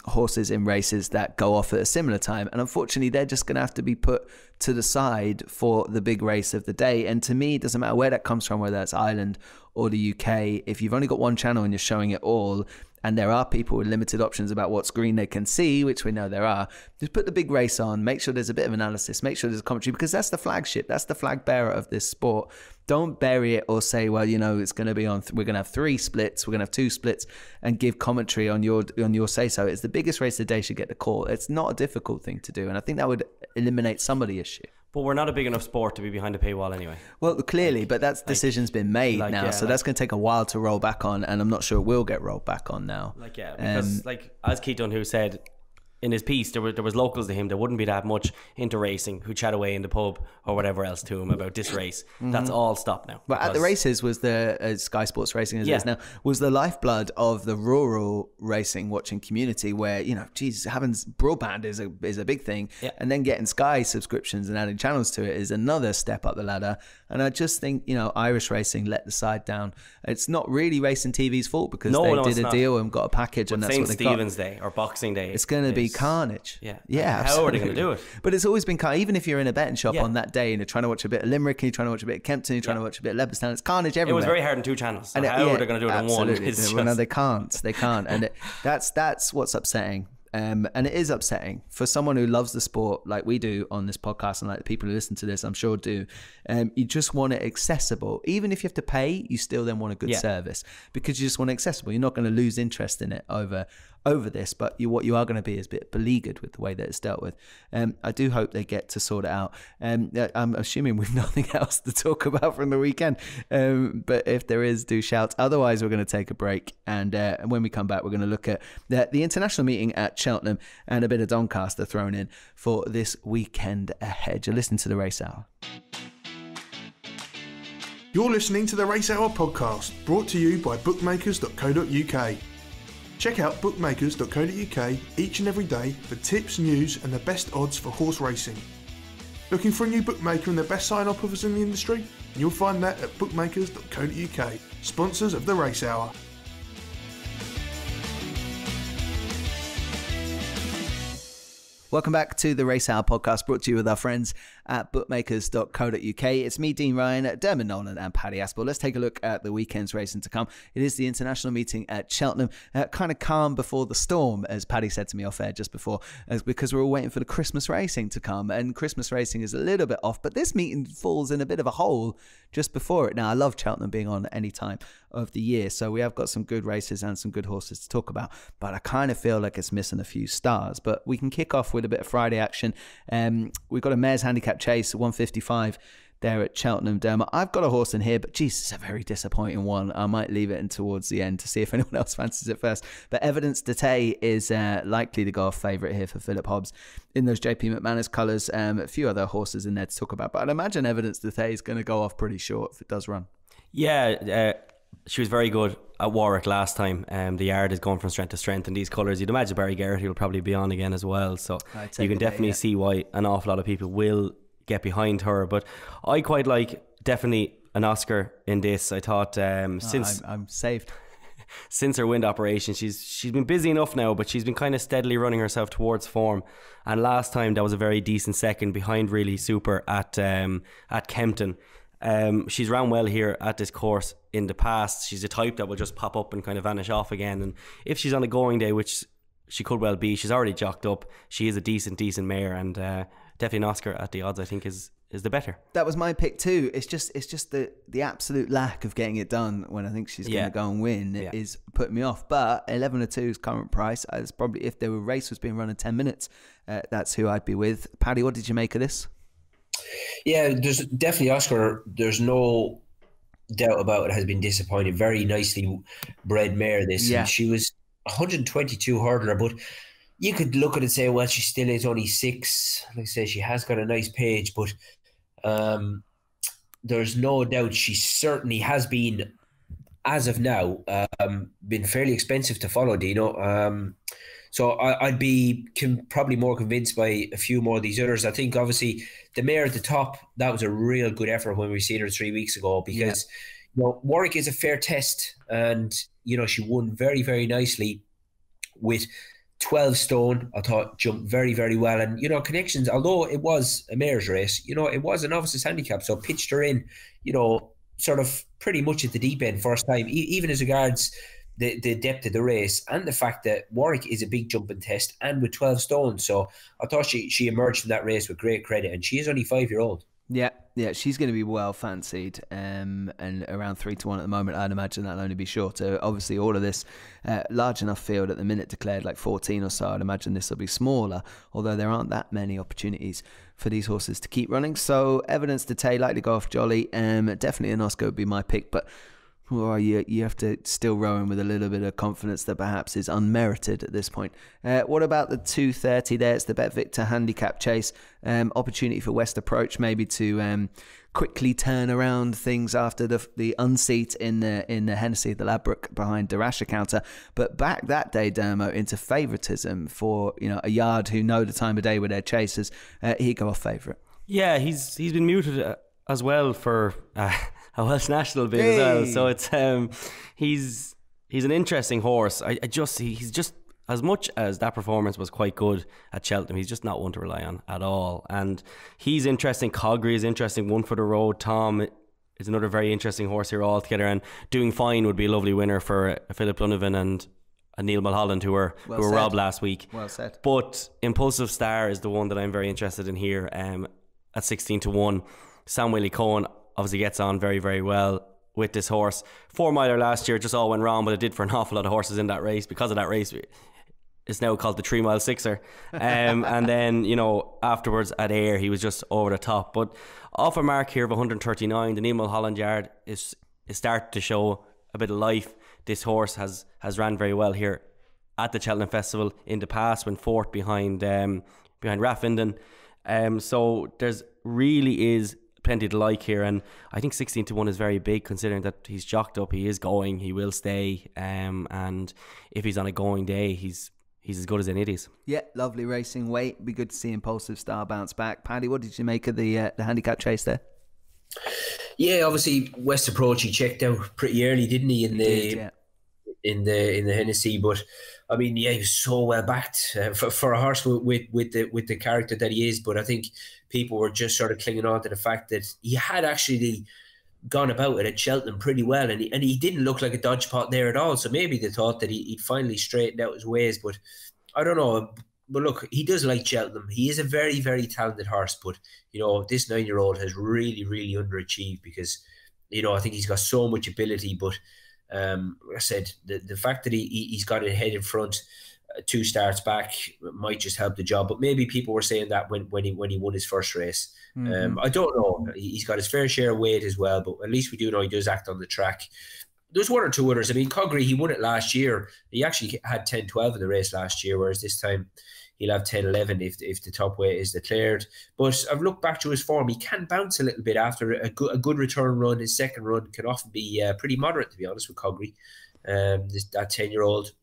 horses in races that go off at a similar time, and unfortunately they're just going to have to be put to the side for the big race of the day. And to me, it doesn't matter where that comes from, whether that's Ireland or the UK. If you've only got one channel and you're showing it all, and there are people with limited options about what screen they can see, which we know there are, just put the big race on, make sure there's a bit of analysis, make sure there's a commentary, because that's the flagship, that's the flag bearer of this sport. Don't bury it or say, well, you know, it's going to be on, we're going to have 3 splits, we're going to have 2 splits, and give commentary on your say-so. It's the biggest race of the day, should get the call. It's not a difficult thing to do, and I think that would eliminate some of the issue. But we're not a big enough sport to be behind a paywall anyway. Well, clearly, but that decision's been made now, so that's going to take a while to roll back on, and I'm not sure it will get rolled back on now. Because as Keith Dunn, who said in his piece, there was locals to him that wouldn't be that much into racing who chat away in the pub or whatever else to him about this race. That's all stopped now. But at the races was the Sky Sports Racing as it is now, was the lifeblood of the rural racing watching community, where, you know, geez, having broadband is a big thing, and then getting Sky subscriptions and adding channels to it is another step up the ladder. And I just think, you know, Irish racing let the side down. It's not really Racing TV's fault, because they did a deal and got a package, and that's what they got. St. Stephen's Day or Boxing Day, it's going to be carnage. Yeah, absolutely. How are they going to do it? But it's always been carnage. Even if you're in a betting shop on that day and you're trying to watch a bit of Limerick, and you're trying to watch a bit of Kempton, you're trying to watch a bit of Leopardstown, it's carnage everywhere. It was very hard in 2 channels. So how are they going to do it in one? No, they can't. And that's what's upsetting. And it is upsetting for someone who loves the sport like we do on this podcast, and like the people who listen to this, I'm sure do. You just want it accessible. Even if you have to pay, you still then want a good service, because you just want it accessible. You're not going to lose interest in it over this, but what you are going to be is a bit beleaguered with the way that it's dealt with. I do hope they get to sort it out. I'm assuming we've nothing else to talk about from the weekend, but if there is, do shout. Otherwise, we're going to take a break, and when we come back, we're going to look at the international meeting at Cheltenham and a bit of Doncaster thrown in for this weekend ahead. You're listening to the Race Hour. You're listening to the Race Hour podcast, brought to you by bookmakers.co.uk. Check out bookmakers.co.uk each and every day for tips, news and the best odds for horse racing. Looking for a new bookmaker and the best sign-up offers in the industry? You'll find that at bookmakers.co.uk, sponsors of the Race Hour. Welcome back to the Race Hour podcast, brought to you with our friends at bookmakers.co.uk. It's me, Dean Ryan, Diarmuid Nolan and Paddy Aspell. Let's take a look at the weekend's racing to come. It is the international meeting at Cheltenham. Kind of calm before the storm, as Paddy said to me off air just before, because we're all waiting for the Christmas racing to come. And Christmas racing is a little bit off, but this meeting falls in a bit of a hole just before it. Now, I love Cheltenham being on at any time of the year, so we have got some good races and some good horses to talk about, but I kind of feel like it's missing a few stars. But we can kick off with a bit of Friday action. We've got a mare's handicap chase, 155 there at Cheltenham. Dermot, I've got a horse in here, but geez, it's a very disappointing one. I might leave it in towards the end to see if anyone else fancies it first. But Evidence Detail is likely to go off favourite here for Philip Hobbs in those JP McManus colours. A few other horses in there to talk about, but I'd imagine Evidence Detail is going to go off pretty short if it does run. Yeah, she was very good at Warwick last time. The yard is going from strength to strength in these colours. You'd imagine Barry Garrity will probably be on again as well, so you can definitely see why an awful lot of people will get behind her. But I quite like definitely an Oscar in this. I thought since I'm saved. Since her wind operation, she's been busy enough now, but she's been kind of steadily running herself towards form. And last time that was a very decent second behind Really Super at Kempton. She's ran well here at this course in the past. She's a type that will just pop up and kind of vanish off again, and if she's on a going day, which she could well be, she's already jocked up. She is a decent mare, and definitely an Oscar at the odds I think is the better. That was my pick too. It's just the absolute lack of getting it done when I think she's going to go and win is putting me off. But 11-2's current price is probably, if there were race was being run in 10 minutes, that's who I'd be with. Paddy, what did you make of this? Yeah, there's definitely Oscar. There's no doubt about it. Has been disappointing. Very nicely bred mare this. Yeah. And she was 122 hurdler, but you could look at it and say, well, she still is only 6. Like I say, she has got a nice page, but there's no doubt she certainly has been, as of now, been fairly expensive to follow, Dino. So I'd be probably more convinced by a few more of these others. I think obviously the mare at the top, that was a real good effort when we seen her 3 weeks ago, because Warwick is a fair test, and she won very, very nicely with 12 stone. I thought jumped very, very well, and Connections, although it was a mare's race, it was a novice's handicap, so pitched her in sort of pretty much at the deep end first time, even as regards the depth of the race and the fact that Warwick is a big jumping test and with 12 stones. So I thought she emerged from that race with great credit, and she is only 5-year-old. Yeah, she's going to be well fancied, and around 3-1 at the moment. I'd imagine that'll only be shorter. Obviously, all of this large enough field at the minute declared like 14 or so. I'd imagine this will be smaller, although there aren't that many opportunities for these horses to keep running. So Evidence Detail, likely go off jolly. Definitely an Oscar would be my pick, but you have to still row in with a little bit of confidence that perhaps is unmerited at this point. What about the 2:30 there? It's the Bet Victor handicap chase. Opportunity for West Approach maybe to quickly turn around things after the unseat in the Hennessy, the Ladbroke behind Darasha counter. But back that day, Dermo, into favouritism for a yard who know the time of day with their chasers. He go off favourite. Yeah, he's been muted as well for a Welsh national bid as well. So it's he's an interesting horse. He's just, as much as that performance was quite good at Cheltenham, he's just not one to rely on at all. And he's interesting. Cogri is interesting. One for the road. Tom is another very interesting horse here altogether. And Doing Fine would be a lovely winner for Philip Donovan and Neil Mulholland, who were robbed last week. Well said. But Impulsive Star is the one that I'm very interested in here. At 16-1, Sam Willie Cohen obviously gets on very, very well with this horse. 4 miler last year, just all went wrong, but it did for an awful lot of horses in that race. Because of that race, it's now called the 3 mile sixer. And then, afterwards at Ayr, he was just over the top. But off a mark here of 139, the Neil Mulholland yard is starting to show a bit of life. This horse has ran very well here at the Cheltenham Festival in the past, went fourth behind Raffenden. So there's really is plenty to like here, and I think 16-1 is very big considering that he's jocked up, he is going, he will stay, and if he's on a going day, he's as good as any of these. Yeah, lovely racing weight. Be good to see Impulsive Star bounce back. Paddy, what did you make of the handicap chase there? Yeah, obviously West Approach, he checked out pretty early, didn't he, in the Hennessy, but I mean, yeah, he was so well backed for a horse with the character that he is. But I think people were just sort of clinging on to the fact that he had actually gone about it at Cheltenham pretty well, and he didn't look like a dodge pot there at all. So maybe they thought that he'd finally straightened out his ways, but I don't know. But look, he does like Cheltenham. He is a very, very talented horse, but this 9-year-old has really, really underachieved because I think he's got so much ability, but like I said, the fact that he's got it head in front, 2 starts back might just help the job. But maybe people were saying that when he won his first race. I don't know. He's got his fair share of weight as well, but at least we do know he does act on the track. There's 1 or 2 others. I mean, Coggery, he won it last year. He actually had 10-12 in the race last year, whereas this time he'll have 10-11 if the top weight is declared. But I've looked back to his form. He can bounce a little bit after a good return run. His second run can often be pretty moderate, to be honest, with Coggery, that 10-year-old.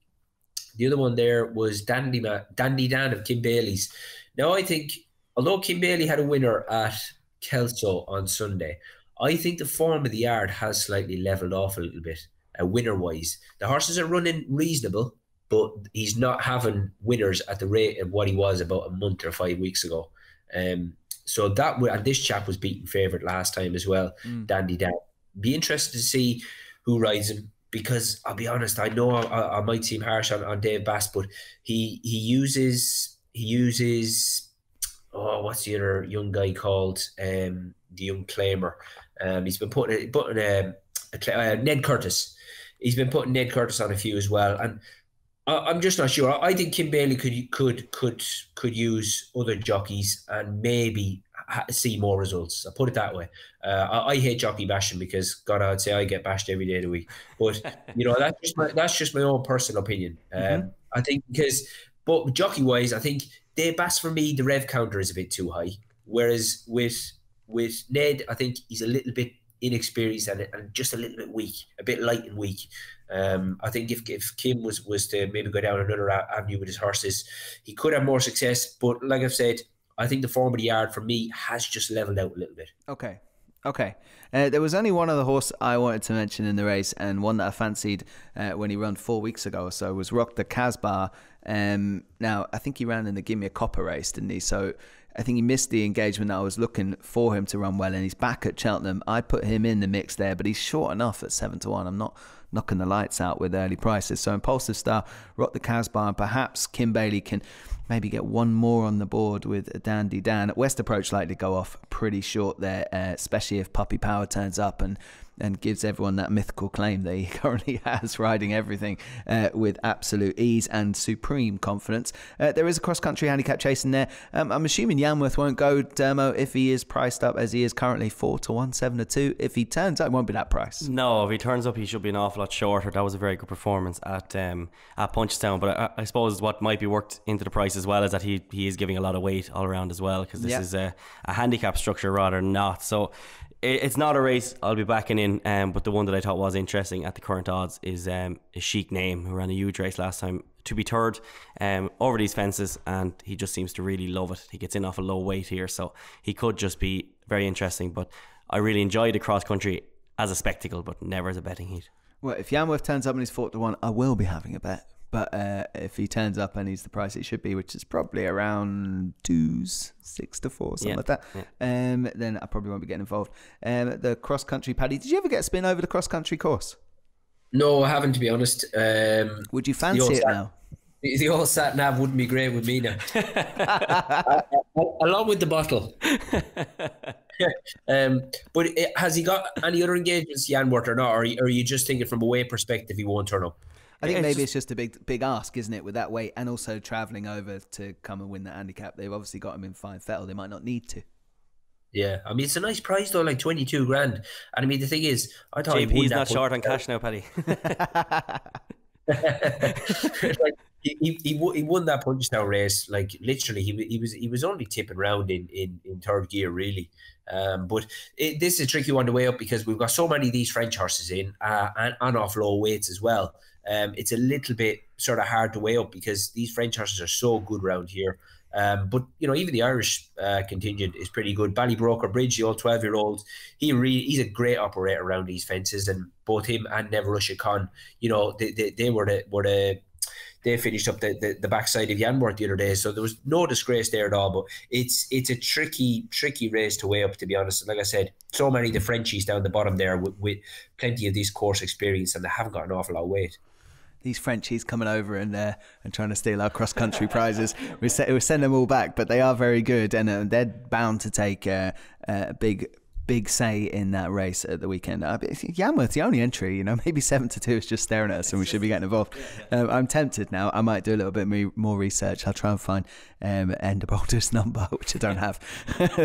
The other one there was Dandy Dan of Kim Bailey's. Now, I think, although Kim Bailey had a winner at Kelso on Sunday, I think the form of the yard has slightly levelled off a little bit, winner-wise. The horses are running reasonable, but he's not having winners at the rate of what he was about a month or 5 weeks ago. So that, and this chap was beaten favourite last time as well, Dandy Dan. Be interested to see who rides him, because I'll be honest, I know I might seem harsh on Dave Bass, but he uses what's the other young guy called, the young claimer. He's been putting Ned Curtis. He's been putting Ned Curtis on a few as well, and I'm just not sure. I think Kim Bailey could use other jockeys and maybe see more results. I'll put it that way. I hate jockey bashing because, God, I'd say I get bashed every day of the week. But that's just my own personal opinion. I think but jockey wise, I think Dave Bass, for me, the rev counter is a bit too high. Whereas with Ned, I think he's a little bit inexperienced and just a little bit weak, a bit light and weak. I think if Kim was to maybe go down another avenue with his horses, he could have more success. But like I've said, I think the form of the yard for me has just leveled out a little bit. Okay. There was only one other horse I wanted to mention in the race, and one that I fancied when he ran 4 weeks ago or so was Rock the Casbah. Now, I think he ran in the Give Me a Copper race, didn't he? So I think he missed the engagement that I was looking for him to run well, and he's back at Cheltenham. I'd put him in the mix there, but he's short enough at 7-1. I'm not knocking the lights out with early prices. So Impulsive Star, Rock the Casbah, and perhaps Kim Bailey can maybe get one more on the board with Dandy Dan. West Approach likely go off pretty short there, especially if Puppy Power turns up and gives everyone that mythical claim that he currently has, riding everything with absolute ease and supreme confidence. There is a cross-country handicap chasing there. I'm assuming Yanworth won't go, Dermo, if he is priced up as he is currently 4-1, 7-2. If he turns up, it won't be that price. No, if he turns up, he should be an awful lot shorter. That was a very good performance at Punchestown, but I suppose what might be worked into the price as well is that he is giving a lot of weight all around as well, because this is a handicap structure rather than not. So it's not a race I'll be backing in, but the one that I thought was interesting at the current odds is Chic Name, who ran a huge race last time, to be third over these fences, and he just seems to really love it. He gets in off a low weight here, so he could just be very interesting. But I really enjoyed the cross country as a spectacle, but never as a betting heat. Well, if Yanworth turns up and he's 4-1, I will be having a bet. But if he turns up and he's the price it should be, which is probably around 6-4, something like that, then I probably won't be getting involved. The cross-country, Paddy, did you ever get a spin over the cross-country course? No, I haven't, to be honest. Would you fancy it now? The old sat nav wouldn't be great with me now. Along with the bottle. But has he got any other engagements, Yanworth, or not? Or are you just thinking from a weight perspective he won't turn up? I think maybe it's just a big ask, isn't it, with that weight, and also travelling over to come and win the handicap. They've obviously got him in fine fettle. They might not need to. Yeah, I mean, it's a nice prize though, like 22 grand. And I mean, the thing is, I thought JP's not short on cash now, Paddy. Like, he won that Punchestown race. Like literally, he was only tipping around in third gear, really. But this is a tricky one to weigh up because we've got so many of these French horses in and off low weights as well. It's a little bit sort of hard to weigh up because these French horses are so good around here. But you know, even the Irish contingent is pretty good. Ballybroker Bridge, the old 12-year-old, he's a great operator around these fences, and both him and Never Russia Khan, you know, they finished up the backside of Yanworth the other day, so there was no disgrace there at all. But it's a tricky race to weigh up, to be honest. And like I said, so many of the Frenchies down the bottom there with plenty of this course experience, and they haven't got an awful lot of weight. These Frenchies coming over and trying to steal our cross-country prizes. We send them all back, but they are very good, and they're bound to take big big say in that race at the weekend. Yanworth's the only entry, maybe 7-2 is just staring at us and we should be getting involved. I'm tempted now. I might do a little bit more research. I'll try and find Ender Boulder's number, which I don't have.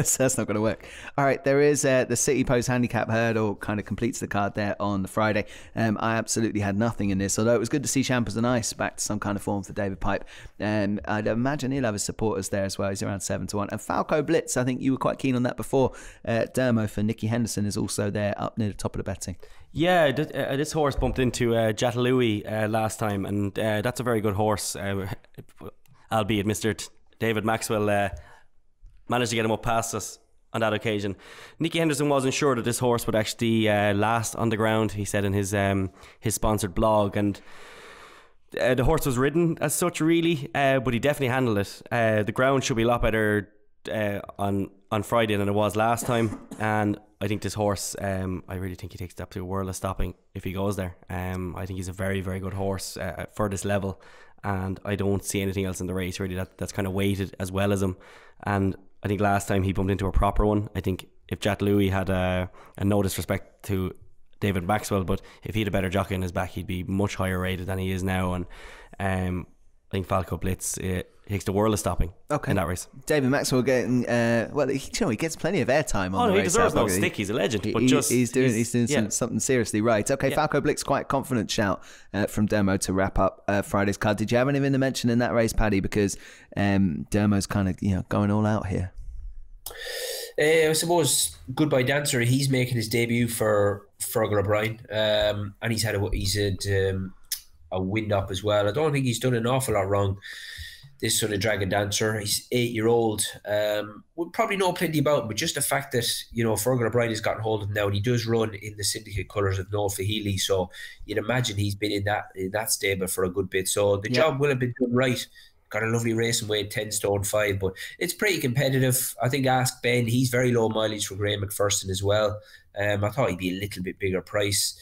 So that's not going to work. All right, there is the City Post Handicap Hurdle kind of completes the card there on the Friday. I absolutely had nothing in this, although it was good to see Champers and Ice back to some kind of form for David Pipe. I'd imagine he'll have his supporters there as well. He's around 7-1. And Falco Blitz, I think you were quite keen on that before. Dermo for Nicky Henderson is also there up near the top of the betting. Yeah, this horse bumped into Jatalui last time, and that's a very good horse, albeit Mr. David Maxwell managed to get him up past us on that occasion. Nicky Henderson wasn't sure that this horse would actually last on the ground, he said in his sponsored blog, and the horse was ridden as such really, but he definitely handled it. The ground should be a lot better on Friday than it was last time, and I think this horse, I really think he takes the absolute world of stopping if he goes there. I think he's a very, very good horse for this level, and I don't see anything else in the race really that's kind of weighted as well as him. And I think last time he bumped into a proper one. I think if Jatalui had a no disrespect to David Maxwell, but if he had a better jockey in his back, he'd be much higher rated than he is now. And I think Falco Blitz takes the world of stopping in that race. David Maxwell getting he gets plenty of airtime on the race. He deserves no stick. He's a legend, but he's doing something seriously right. Okay, Falco Blitz, quite a confident shout from Dermo to wrap up Friday's card. Did you have anything to mention in that race, Paddy? Because Dermo's kind of going all out here. I suppose Goodbye Dancer, he's making his debut for Fergal O'Brien, and he's had a wind up as well. I don't think he's done an awful lot wrong, this sort of Dragon Dancer. He's 8-year-old. We'll probably know plenty about him, but just the fact that Fergal O'Brien has gotten hold of him now, and he does run in the syndicate colours of Noel Fahili, so you'd imagine he's been in that stable for a good bit. So the job will have been done right. Got a lovely racing weight, 10 stone 5, but it's pretty competitive. I think Ask Ben, he's very low mileage for Graham McPherson as well. I thought he'd be a little bit bigger price.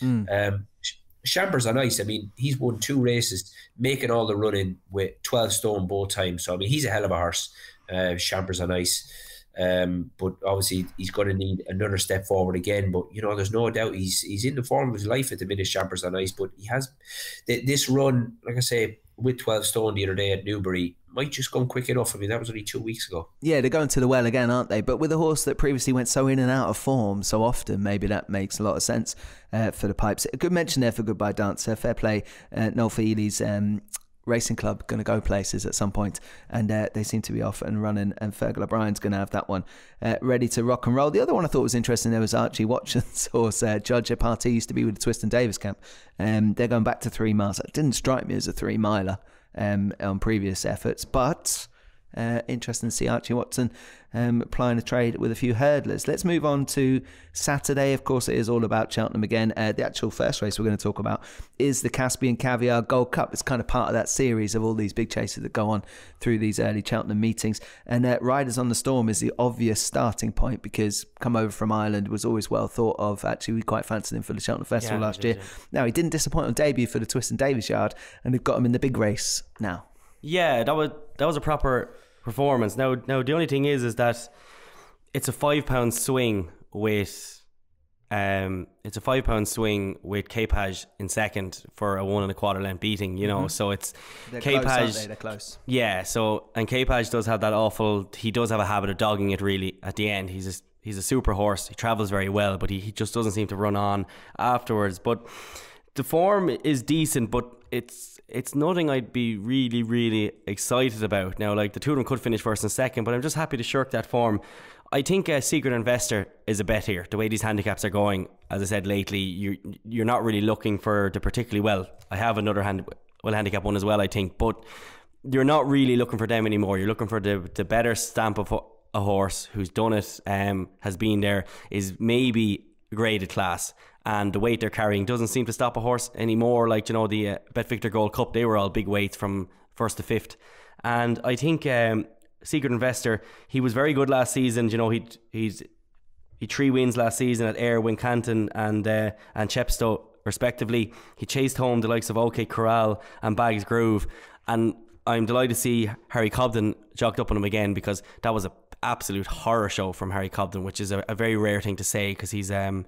Champers on Ice, I mean, he's won 2 races, making all the running with 12 stone both times. So, I mean, he's a hell of a horse, Champers on Ice. But obviously, he's going to need another step forward again. But, there's no doubt he's in the form of his life at the minute, Champers on Ice. But he has this run, like I say, with 12 stone the other day at Newbury, might just come quick enough. I mean, that was only 2 weeks ago. Yeah, they're going to the well again, aren't they? But with a horse that previously went so in and out of form so often, maybe that makes a lot of sense for the Pipes. A good mention there for Goodbye Dancer. Fair play. Noel Fahili's racing club going to go places at some point, and they seem to be off and running, and Fergal O'Brien's going to have that one ready to rock and roll. The other one I thought was interesting there was Archie Watson's horse, Judge Party, used to be with the Twist and Davis camp. They're going back to 3 miles. It didn't strike me as a 3-miler on previous efforts, but interesting to see Archie Watson applying a trade with a few hurdlers. Let's move on to Saturday. Of course, it is all about Cheltenham again. The actual first race we're going to talk about is the Caspian Caviar Gold Cup. It's kind of part of that series of all these big chases that go on through these early Cheltenham meetings. And Riders on the Storm is the obvious starting point, because come over from Ireland was always well thought of. Actually, we quite fancied him for the Cheltenham Festival last year. Now, he didn't disappoint on debut for the Twist and Davis Yard, and they've got him in the big race now. Yeah, that was a proper performance. Now the only thing is that it's a £5 swing with Cape Hage in second for a 1 1/4 length beating. So it's Cape Hage. They're close. Yeah. So, and Cape Hage does have that awful. He does have a habit of dogging it. Really, at the end, he's a super horse. He travels very well, but he just doesn't seem to run on afterwards. But the form is decent, but it's nothing I'd be really, really excited about. Now, like, the two of them could finish first and second, but I'm just happy to shirk that form. I think a Secret Investor is a bet here. The way these handicaps are going, as I said lately, you're not really looking for the particularly well. I have another handicap one as well, I think, but you're not really looking for them anymore. You're looking for the better stamp of a horse who's done it, has been there, is maybe graded class, and the weight they're carrying doesn't seem to stop a horse anymore. Like, the Bet Victor Gold Cup, they were all big weights from 1st to 5th, and I think Secret Investor, he was very good last season. He 3 wins last season at Ayr, Wincanton and Chepstow respectively. He chased home the likes of OK Corral and Bags Groove, and I'm delighted to see Harry Cobden jocked up on him again, because that was a absolute horror show from Harry Cobden, which is a very rare thing to say, because he's a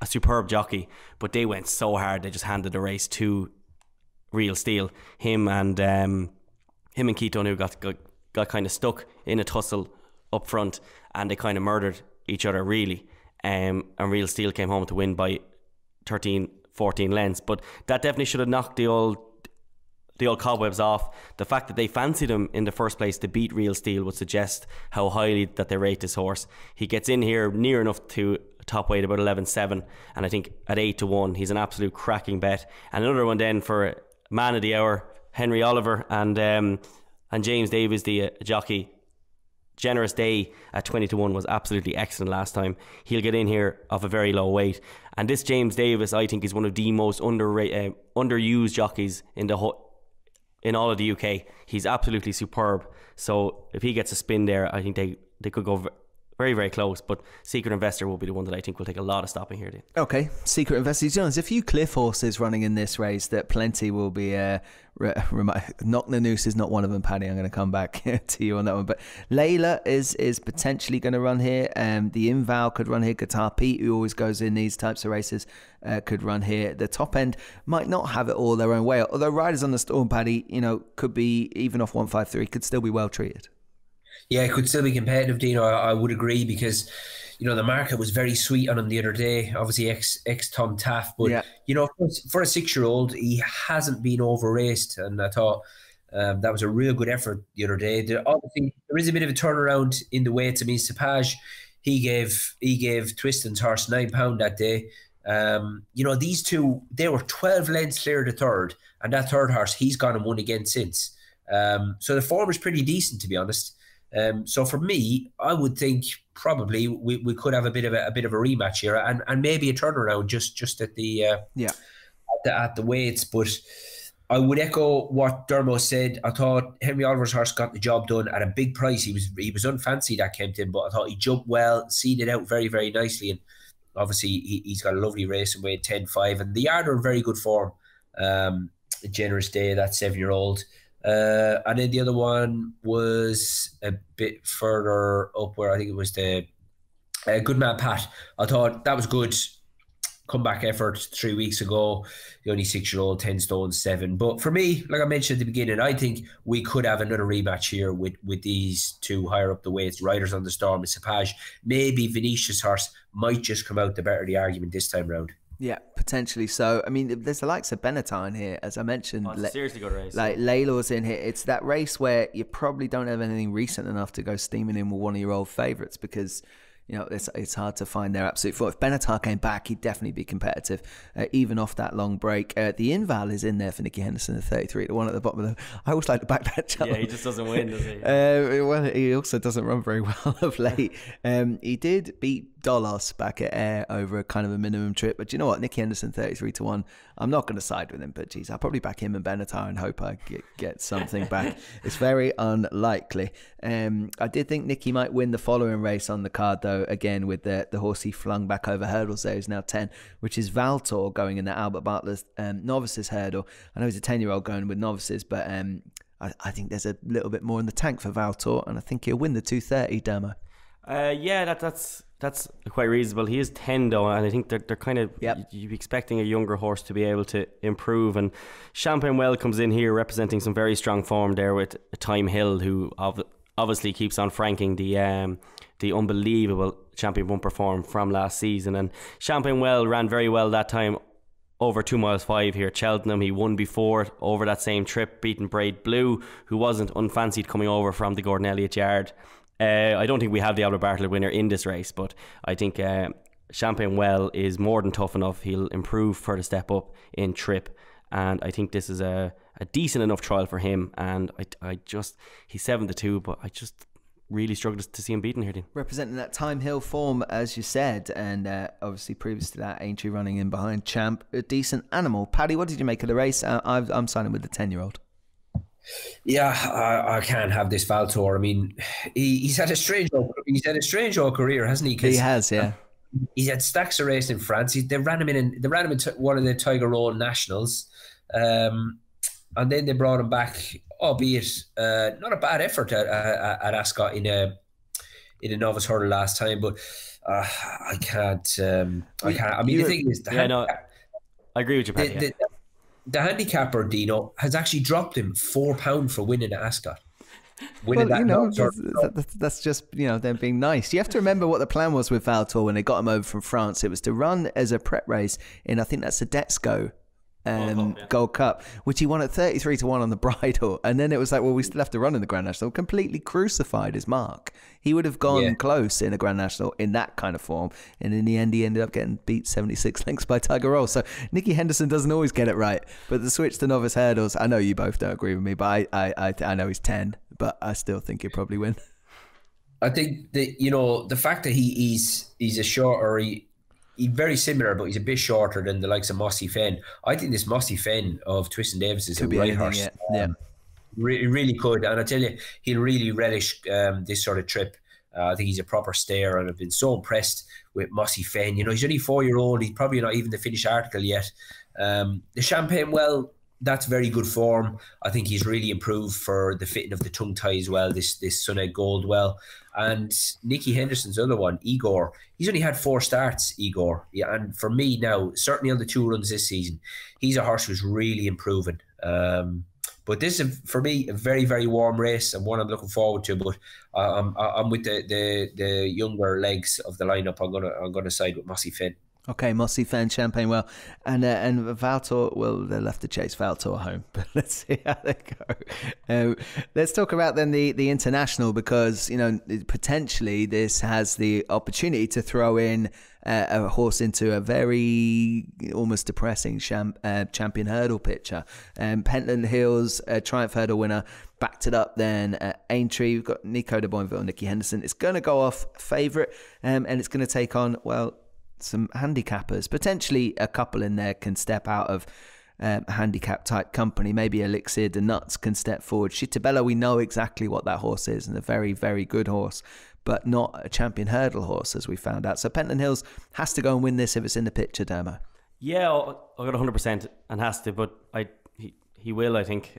superb jockey. But they went so hard, they just handed the race to Real Steel. Him and Keith O'Neill got kind of stuck in a tussle up front, and they kind of murdered each other, really. And Real Steel came home to win by 13, 14 lengths. But that definitely should have knocked the old cobwebs off. The fact that they fancied him in the first place to beat Real Steel would suggest how highly that they rate this horse. He gets in here near enough to top weight, about 11.7, and I think at 8-1 he's an absolute cracking bet. And another one then for man of the hour, Henry Oliver and James Davies, the jockey. Generous Day at 20-1 was absolutely excellent last time. He'll get in here off a very low weight. And this James Davis, I think, is one of the most underused jockeys in all of the UK. He's absolutely superb. So if he gets a spin there, I think they could go very, very close. But Secret Investor will be the one that I think will take a lot of stopping here. Okay, Secret Investor. There's a few cliff horses running in this race that plenty will be Knock the Noose is not one of them, Paddy. I'm going to come back to you on that one. But Layla is potentially going to run here. The Inval could run here. Guitar Pete, who always goes in these types of races, could run here. The top end might not have it all their own way. Although Riders on the Storm, Paddy, could be even off 153, could still be well treated. Yeah, it could still be competitive, Dino. I would agree, because the market was very sweet on him the other day. Obviously, ex Tom Taft, but for a 6-year-old, he hasn't been over raced, and I thought that was a real good effort the other day. Obviously, there is a bit of a turnaround in the weights. I mean, Sapage, he gave Twiston's horse £9 that day. These two, they were 12 lengths clear of the third, and that third horse, he's gone and won again since. So the form is pretty decent, to be honest. So for me, I would think probably we could have a bit of a rematch here, and maybe a turnaround just at the at the weights. But I would echo what Dermo said. I thought Henry Oliver's horse got the job done at a big price. He was unfancied at Kempton, but I thought he jumped well, seeded out very, very nicely, and obviously he's got a lovely race and weighed 10.5, and the Yard are in very good form. Generous Day, that 7-year-old. And then the other one was a bit further up, where I think it was the Good Man Pat. I thought that was good comeback effort 3 weeks ago. The only 6-year-old, 10 stone 7. But for me, like I mentioned at the beginning, I think we could have another rematch here with these two higher up the weights, Riders on the Storm and Sapage. Maybe Venetia's horse might just come out the better of the argument this time round. Yeah, potentially so. I mean, there's the likes of Benetton here, as I mentioned. It's a seriously good race. Like Layla's in here. It's that race where you probably don't have anything recent enough to go steaming in with one of your old favourites, because it's hard to find their absolute form. If Benatar came back, he'd definitely be competitive, even off that long break. The Inval is in there for Nicky Henderson, the 33-1 at the bottom of the. I always like to back that challenge. Yeah, he just doesn't win, does he? Well, he also doesn't run very well of late. He did beat Dolos back at Ayr over a kind of a minimum trip, but you know what, Nicky Henderson 33-1, I'm not going to side with him, but geez, I'll probably back him and Benatar and hope I get something back. It's very unlikely. I did think Nicky might win the following race on the card, though, again with the horse he flung back over hurdles there, who's now 10, which is Valtor, going in the Albert Butler's novices hurdle. I know he's a 10-year-old going with novices, but I think there's a little bit more in the tank for Valtor, and I think he'll win the 230, Dermo. Yeah, that's quite reasonable. He is 10 though, and I think they're kind of you'd be expecting a younger horse to be able to improve. And Champagne Well comes in here representing some very strong form there with Time Hill, who obviously keeps on franking the unbelievable Champion Bumper form from last season. And Champagne Well ran very well that time, over 2 miles 5 here at Cheltenham. He won before over that same trip, beating Braid Blue, who wasn't unfancied coming over from the Gordon Elliott Yard. I don't think we have the Albert Bartlett winner in this race, but I think Champagne Well is more than tough enough. He'll improve for the step up in trip, and I think this is a decent enough trial for him. And he's 7-2, but I just really struggle to see him beaten here, Dean. Representing that Time Hill form, as you said, and obviously previous to that, Aintree running in behind Champ, a decent animal. Paddy, what did you make of the race? I'm signing with the 10-year-old. Yeah, I can't have this Valtor. I mean, he's had a strange old career, hasn't he? He has, yeah. He's had stacks of race in France. They ran him in one of the Tiger Road Nationals, and then they brought him back, albeit not a bad effort at Ascot in in a novice hurdle last time, but I can't. I can't. I mean, the thing is, I agree with you, Paddy. The handicapper Dino has actually dropped him £4 for winning at Ascot. That's just, them being nice. You have to remember what the plan was with Valtor when they got him over from France. It was to run as a prep race in, I think that's the Detsco Gold Cup, which he won at 33-1 on the bridle. And then it was like, well, we still have to run in the Grand National. Completely crucified his mark. He would have gone close in a Grand National in that kind of form. And in the end, he ended up getting beat 76 lengths by Tiger Roll. So Nicky Henderson doesn't always get it right. But the switch to novice hurdles, I know you both don't agree with me, but I know he's 10, but I still think he'll probably win. I think that, the fact that he's a shorter, he's very similar, but he's a bit shorter than the likes of Mossy Fenn. I think this Mossy Fenn of Twist and Davis is a right horse. Yeah. Really could. And I tell you, he'll really relish this sort of trip. I think he's a proper stayer, and I've been so impressed with Mossy Fenn. He's only 4-year-old. He's probably not even the finished article yet. The Champagne, well, that's very good form. I think he's really improved for the fitting of the tongue tie as well, this Sunhead Gold well. And Nicky Henderson's other one, Igor, he's only had 4 starts, Igor. Yeah, and for me now, certainly on the 2 runs this season, he's a horse who's really improving. But this is, for me, a very, very warm race and one I'm looking forward to. But I'm with the younger legs of the lineup. I'm gonna side with Mossy Fenn. Okay, Mossy Fenn, Champagne well, and Valtor. Well, they'll have to chase Valtor home, but let's see how they go. Let's talk about then the international, because potentially this has the opportunity to throw in a horse into a very almost depressing champion hurdle picture. Pentland Hills, Triumph Hurdle winner, backed it up then at Aintree. We've got Nico de Boinville, Nicky Henderson. It's going to go off favourite, and it's going to take on, well, some handicappers. Potentially a couple in there can step out of handicap type company. Maybe Elixir de Nuts can step forward. Chitabella, we know exactly what that horse is, and a very, very good horse, but not a champion hurdle horse, as we found out. So Pentland Hills has to go and win this if it's in the picture, Dermo. Yeah, I got 100% and has to, but he will, I think.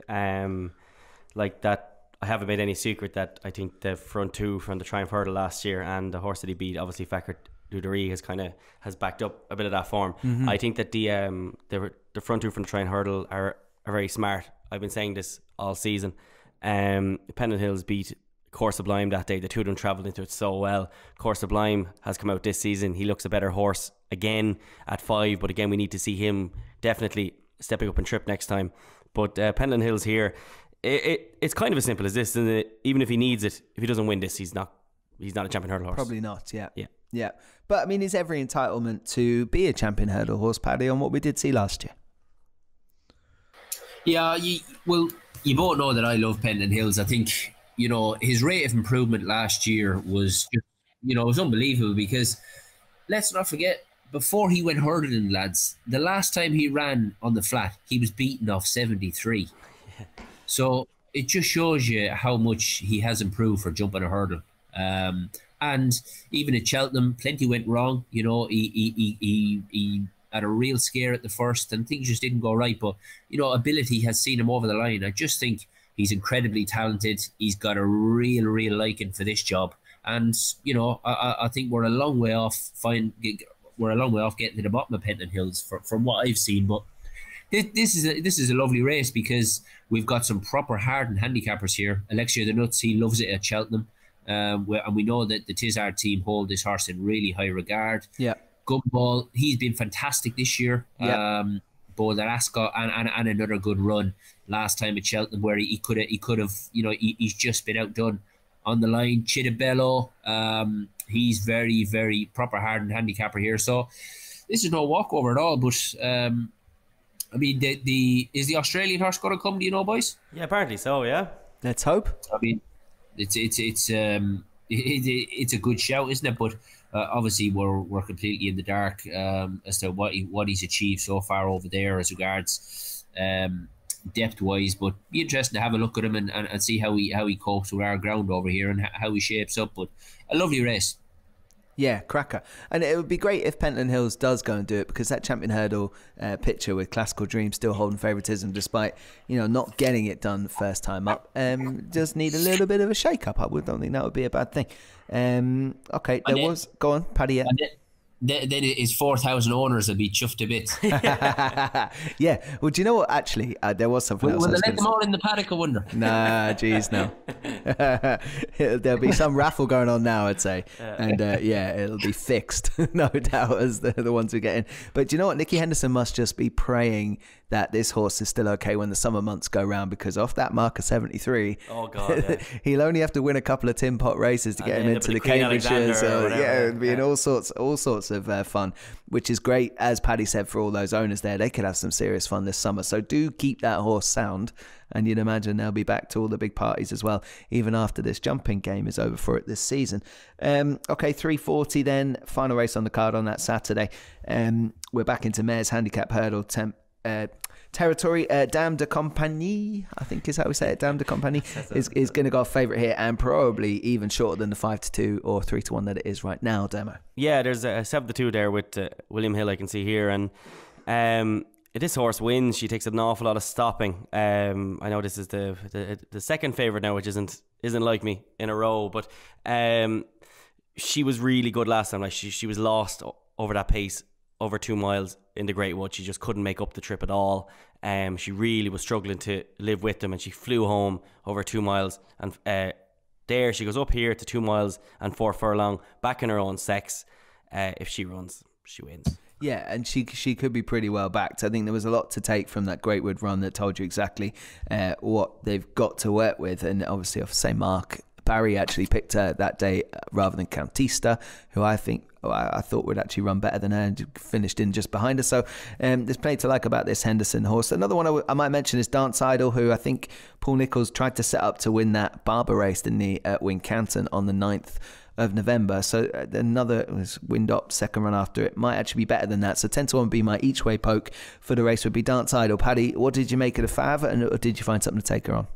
Like that, I haven't made any secret that I think the front 2 from the Triumph Hurdle last year and the horse that he beat, obviously Fakir Duderie, has backed up a bit of that form. Mm-hmm. I think that the front 2 from the Triumph Hurdle are very smart. I've been saying this all season. Pentland Hills beat Course Sublime that day. The two of them travelled into it so well. Course Sublime has come out this season. He looks a better horse again at 5, but again we need to see him definitely stepping up and trip next time. But Pentland Hills here, it's kind of as simple as this, isn't it? Even if he needs it, if he doesn't win this, he's not a champion hurdle horse. Probably not. Yeah. But I mean, he's every entitlement to be a champion hurdle horse, Paddy, on what we did see last year. Yeah, you both know that I love Pentland Hills. I think, his rate of improvement last year was just, it was unbelievable, because let's not forget, before he went hurdling, lads, the last time he ran on the flat, he was beaten off 73. Yeah. So it just shows you how much he has improved for jumping a hurdle. And even at Cheltenham, plenty went wrong. He had a real scare at the first, and things just didn't go right. But ability has seen him over the line. I just think he's incredibly talented. He's got a real liking for this job, and I think we're a long way off getting to the bottom of Pentland Hills from what I've seen. But this is a lovely race, because we've got some proper hardened handicappers here. Alexia the Nuts, he loves it at Cheltenham. And we know that the Tizard team hold this horse in really high regard. Yeah, Gumball, he's been fantastic this year. Yeah. Both at Ascot and another good run last time at Cheltenham, where he could have he's just been outdone on the line. Chitabello, he's very, very proper hardened handicapper here. So this is no walkover at all. But I mean, is the Australian horse going to come? Do you know, boys? Yeah, apparently so. Yeah, let's hope. I mean, it's a good shout, isn't it? But obviously we're completely in the dark as to what he's achieved so far over there as regards depth wise. But be interesting to have a look at him and see how he copes with our ground over here and how he shapes up. But a lovely race. Yeah, cracker. And it would be great if Pentland Hills does go and do it, because that Champion Hurdle picture with Classical Dream still holding favouritism despite, not getting it done first time up, does need a little bit of a shake-up. I don't think that would be a bad thing. Okay, go on, Paddy. Then his 4,000 owners will be chuffed a bit. Yeah. Well, do you know what? Actually, there was something else. Will they let them all in the paddock, I wonder? Nah, geez, no. There'll be some raffle going on now, I'd say. And it'll be fixed, no doubt, as the ones we get in. But do you know what? Nicky Henderson must just be praying that this horse is still okay when the summer months go round, because off that mark of 73, oh God, yeah. he'll only have to win a couple of tin pot races to get him into the Cambridgeshires. It'd be in all sorts of fun, which is great. As Paddy said, for all those owners there, they could have some serious fun this summer. So do keep that horse sound, and you'd imagine they'll be back to all the big parties as well, even after this jumping game is over for it this season. Okay, 3:40 then, final race on the card on that Saturday. We're back into Mayor's Handicap Hurdle territory. Dame de Compagnie, I think is how we say it. Dame de Compagnie is going to go a favourite here, and probably even shorter than the 5-2 or 3-1 that it is right now. Demo. Yeah, there's a 7-2 there with William Hill, I can see here, and if this horse wins, she takes an awful lot of stopping. I know this is the second favourite now, which isn't like me in a row, but she was really good last time. Like she was lost over that pace over 2 miles in the Great Wood. She just couldn't make up the trip at all. She really was struggling to live with them, and she flew home over 2 miles. And there she goes up here to 2 miles and 4 furlong, back in her own sex. If she runs, she wins. Yeah, and she could be pretty well backed. I think there was a lot to take from that Great Wood run that told you exactly what they've got to work with. And obviously off St. Mark, Barry actually picked her that day rather than Countista, who I thought would actually run better than her, and finished in just behind her. So there's plenty to like about this Henderson horse. Another one I might mention is Dance Idol, who I think Paul Nicholls tried to set up to win that Barber race, didn't he, at Wincanton on the 9th of November. So another was wind up, second run after it, might actually be better than that. So 10-1 would be my each way poke for the race, would be Dance Idol. Paddy, what did you make of the Fav, or did you find something to take her on?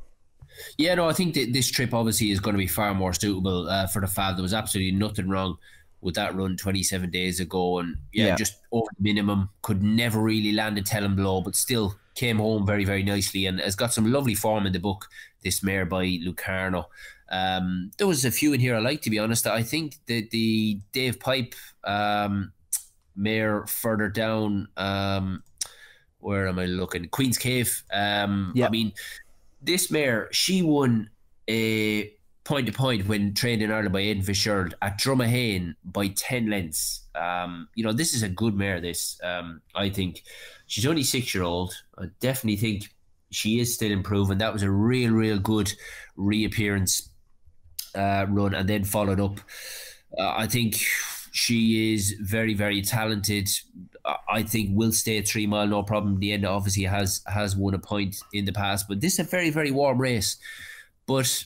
Yeah, no, I think that this trip obviously is going to be far more suitable for the Fav. There was absolutely nothing wrong with that run 27 days ago, and just over the minimum, could never really land a telling blow, but still came home very, very nicely, and has got some lovely form in the book, this mare by Lucarno. There was a few in here I like, to be honest. I think that the Dave Pipe mare further down, where am I looking? Queen's Cave. I mean, this mare, she won a point-to-point when trained in Ireland by Aidan Fitzgerald at Drumahane by 10 lengths. This is a good mare, this. I think she's only 6-year-old. I definitely think she is still improving. That was a real, real good reappearance run, and then followed up. I think she is very, very talented. I think will stay at 3 mile, no problem. The end obviously has won a point in the past, but this is a very, very warm race. But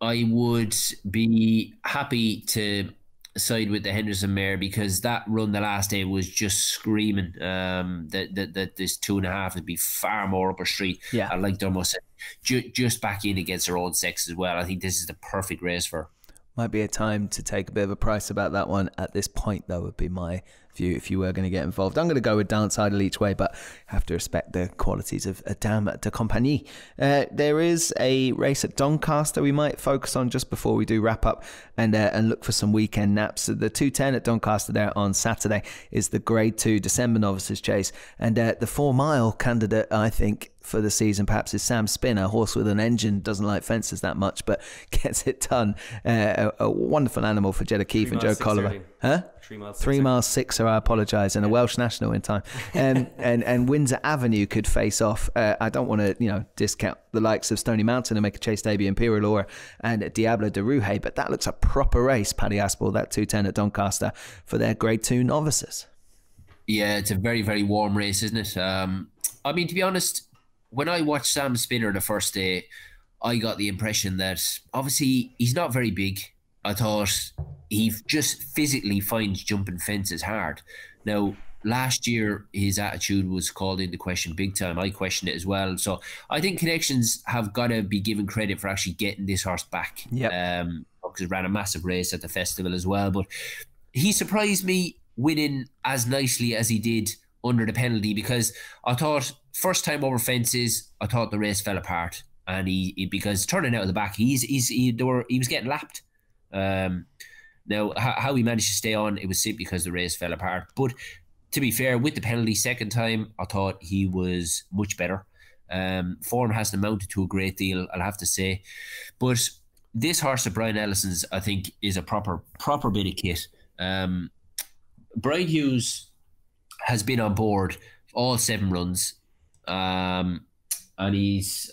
I would be happy to side with the Henderson mare, because that run the last day was just screaming that this 2.5 would be far more up her street. Yeah, I like Dermot said, just back in against her own sex as well. I think this is the perfect race for her. Might be a time to take a bit of a price about that one at this point, though, would be my view if you were going to get involved. I'm going to go with Dance Idol each way, but have to respect the qualities of Dame de Compagnie. There is a race at Doncaster we might focus on just before we do wrap up, and look for some weekend naps. The 2:10 at Doncaster there on Saturday is the Grade 2 December Novices Chase, and the 4 mile candidate, I think, for the season perhaps is Sam Spin, a horse with an engine, doesn't like fences that much but gets it done. A wonderful animal for Jed O'Keefe and Joe Colliver. 3 miles 6, I apologise, and a Welsh national in time. And Windsor Avenue could face off. I don't want to discount the likes of Stony Mountain and make a chase debut, Imperial Aura and Diablo de Rouge, but that looks a proper race, Paddy Aspell, that 2:10 at Doncaster for their Grade 2 novices. Yeah, it's a very, very warm race, isn't it? I mean, to be honest, when I watched Sam Spinner the first day, I got the impression that obviously he's not very big. I thought he just physically finds jumping fences hard. Now, last year, his attitude was called into question big time. I questioned it as well. So I think Connections have got to be given credit for actually getting this horse back from because he ran a massive race at the festival as well. But he surprised me winning as nicely as he did under the penalty, because I thought first time over fences, I thought the race fell apart, and he because turning out of the back, he was getting lapped. Now how he managed to stay on, it was simply because the race fell apart. But to be fair, with the penalty second time, I thought he was much better. Form hasn't amounted to a great deal, I'll have to say, but this horse of Brian Ellison's, I think, is a proper bit of kit. Brian Hughes has been on board all 7 runs, and I'm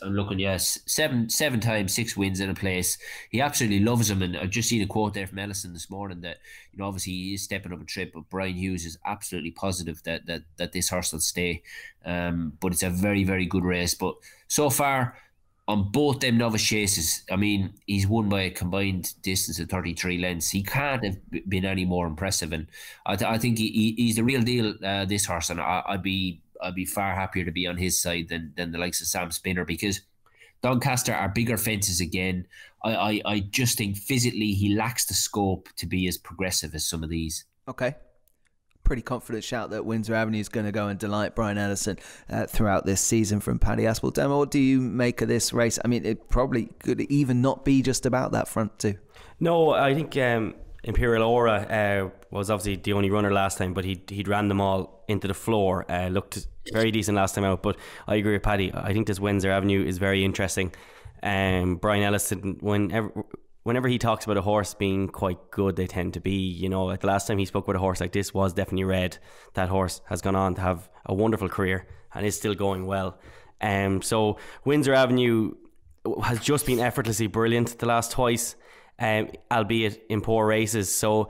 looking, yes, seven times, 6 wins in a place. He absolutely loves him, and I've just seen a quote there from Ellison this morning that, you know, obviously he is stepping up a trip, but Brian Hughes is absolutely positive that this horse will stay. But it's a very, very good race. But so far, on both them novice chases, I mean, he's won by a combined distance of 33 lengths. He can't have been any more impressive, and I think he's the real deal, this horse, and I'd be far happier to be on his side than the likes of Sam Spinner, because Doncaster are bigger fences again. I just think physically he lacks the scope to be as progressive as some of these. Okay. Pretty confident shout that Windsor Avenue is going to go and delight Brian Ellison throughout this season from Paddy Aspell. Dermot, what do you make of this race? I mean, it probably could even not be just about that front two. No, I think Imperial Aura was obviously the only runner last time, but he'd ran them all into the floor. Looked very decent last time out, but I agree with Paddy. I think this Windsor Avenue is very interesting. Brian Ellison, whenever he talks about a horse being quite good, they tend to be, you know, like the last time he spoke with a horse like this was definitely red. That horse has gone on to have a wonderful career and is still going well. So Windsor Avenue has just been effortlessly brilliant the last twice, albeit in poor races. So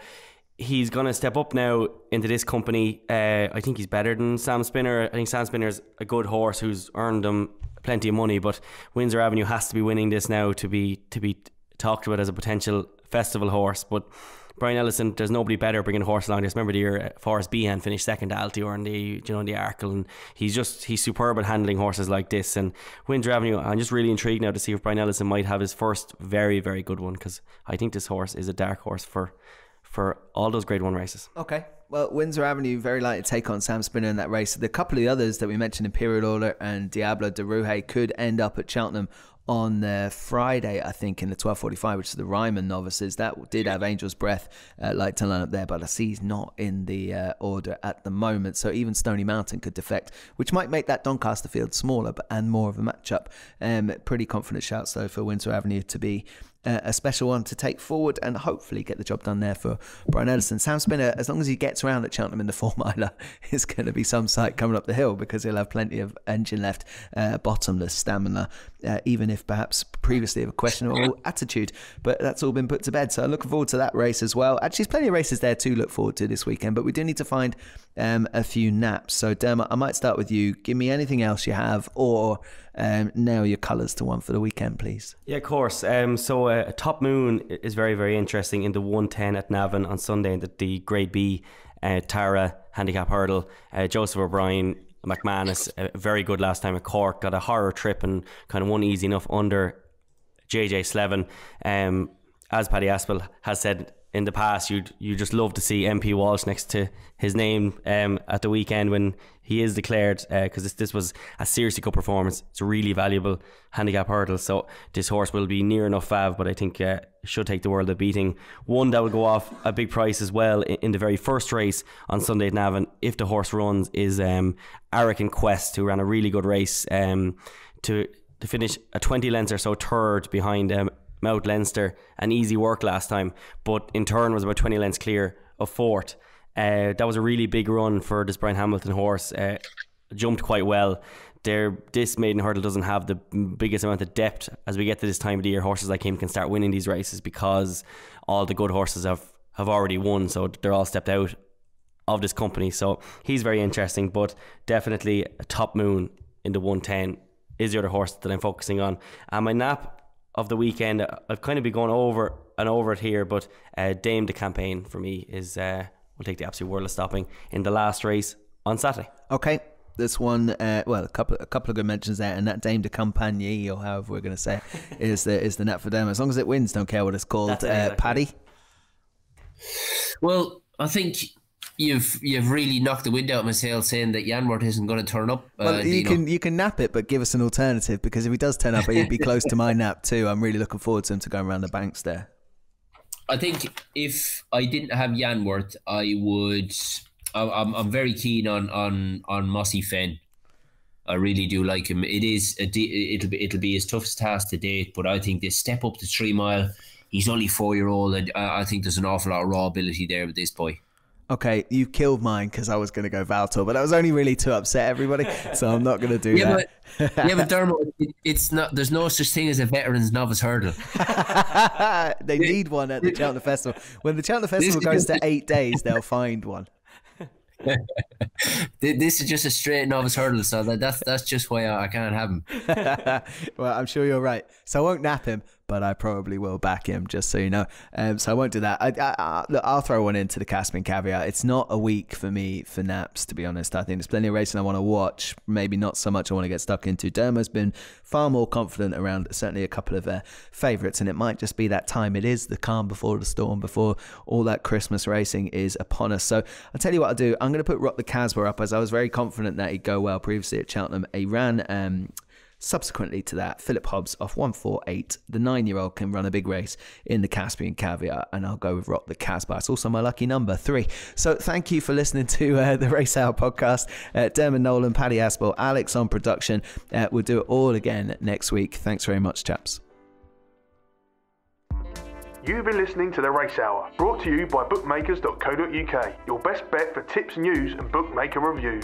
he's going to step up now into this company. I think he's better than Sam Spinner. I think Sam Spinner's a good horse who's earned him plenty of money, but Windsor Avenue has to be winning this now to be talked about as a potential festival horse. But Brian Ellison, there's nobody better bringing a horse along this. Remember the year Forrest Behan finished second to Altior in the Arkle, and he's superb at handling horses like this. And Windsor Avenue, I'm just really intrigued now to see if Brian Ellison might have his first very, very good one, because I think this horse is a dark horse for all those Grade 1 races. Okay. Well, Windsor Avenue very likely to take on Sam Spinner in that race. The couple of the others that we mentioned, Imperial Aura and Diablo de Rouge, could end up at Cheltenham on Friday, I think, in the 12:45, which is the Ryman novices. That did have Angel's Breath like to line up there, but I see he's not in the order at the moment. So even Stony Mountain could defect, which might make that Doncaster field smaller and more of a matchup. Pretty confident shouts, though, for Windsor Avenue to be a special one to take forward and hopefully get the job done there for Brian Ellison. Sam Spinner, as long as he gets around at Cheltenham in the 4-miler, is going to be some sight coming up the hill, because he'll have plenty of engine left, bottomless stamina, even if perhaps previously of a questionable attitude. But that's all been put to bed, so I'm looking forward to that race as well. Actually, there's plenty of races there to look forward to this weekend, but we do need to find a few naps. So Dermot, I might start with you. Give me anything else you have, or nail your colours to one for the weekend, please. Yeah, of course. So Top Moon is very, very interesting in the 110 at Navan on Sunday, and the Grade B Tara handicap hurdle. Joseph O'Brien, McManus, very good last time at Cork, got a horror trip and kind of won easy enough under JJ Slevin. As Paddy Aspell has said in the past, you just love to see MP Walsh next to his name at the weekend when he is declared, because this was a seriously good performance. It's a really valuable handicap hurdle, so this horse will be near enough fav, but I think should take the world of beating. One that will go off a big price as well in the very first race on Sunday at Navan, if the horse runs, is Arrogant Quest, who ran a really good race to finish a 20 lengths or so third behind Mount Leinster. An easy work last time, but in turn was about 20 lengths clear of fourth. That was a really big run for this Brian Hamilton horse. Jumped quite well. This maiden hurdle doesn't have the biggest amount of depth. As we get to this time of the year, horses like him can start winning these races because all the good horses have already won, so they're all stepped out of this company. So he's very interesting, but definitely a Top Moon in the 110 is the other horse that I'm focusing on. And my nap of the weekend, I've kind of been going over it here, but Dame de Campaign for me is will take the absolute world of stopping in the last race on Saturday. Okay, This one, well, a couple of good mentions there, and that Dame de Compagnie, or however we're going to say it, is the Nat for them. As long as it wins, don't care what it's called. Paddy? Well, I think you've really knocked the wind out of my sails saying that Janwart isn't going to turn up. Well, you can nap it, but give us an alternative, because if he does turn up, he'd be close to my nap too. I'm really looking forward to him to going around the banks there. I think if I didn't have Janwart, I would. I'm very keen on Mossy Fenn. I really do like him. It'll be his toughest task to date, but I think this step up to 3 mile. He's only 4-year-old, and I think there's an awful lot of raw ability there with this boy. Okay, you killed mine because I was going to go Valtor, but I was only really to upset everybody, so I'm not going to do that. But Dermot, it's not. There's no such thing as a veterans novice hurdle. They need one at the Cheltenham Festival. When the Cheltenham Festival goes to 8 days, they'll find one. This is just a straight novice hurdle, so that's just why I can't have him. Well, I'm sure you're right. So I won't nap him, but I probably will back him, just so you know. So I won't do that. I'll throw one into the Caspian Caviar. It's not a week for me for naps, to be honest. I think there's plenty of racing I want to watch. Maybe not so much I want to get stuck into. Derma's been far more confident around certainly a couple of favourites, and it might just be that time. It is the calm before the storm, before all that Christmas racing is upon us. So I'll tell you what I'll do. I'm going to put Rock the Casbah up, as I was very confident that he'd go well previously at Cheltenham. He ran subsequently to that, Philip Hobbs off 148. The 9-year-old can run a big race in the Caspian Caviar, and I'll go with Rock the Casbah. It's also my lucky number 3. So thank you for listening to the Racehour podcast. Diarmuid Nolan, Paddy Aspell, Alex on production. We'll do it all again next week. Thanks very much, chaps. You've been listening to The Race Hour, brought to you by bookmakers.co.uk, your best bet for tips, news and bookmaker reviews.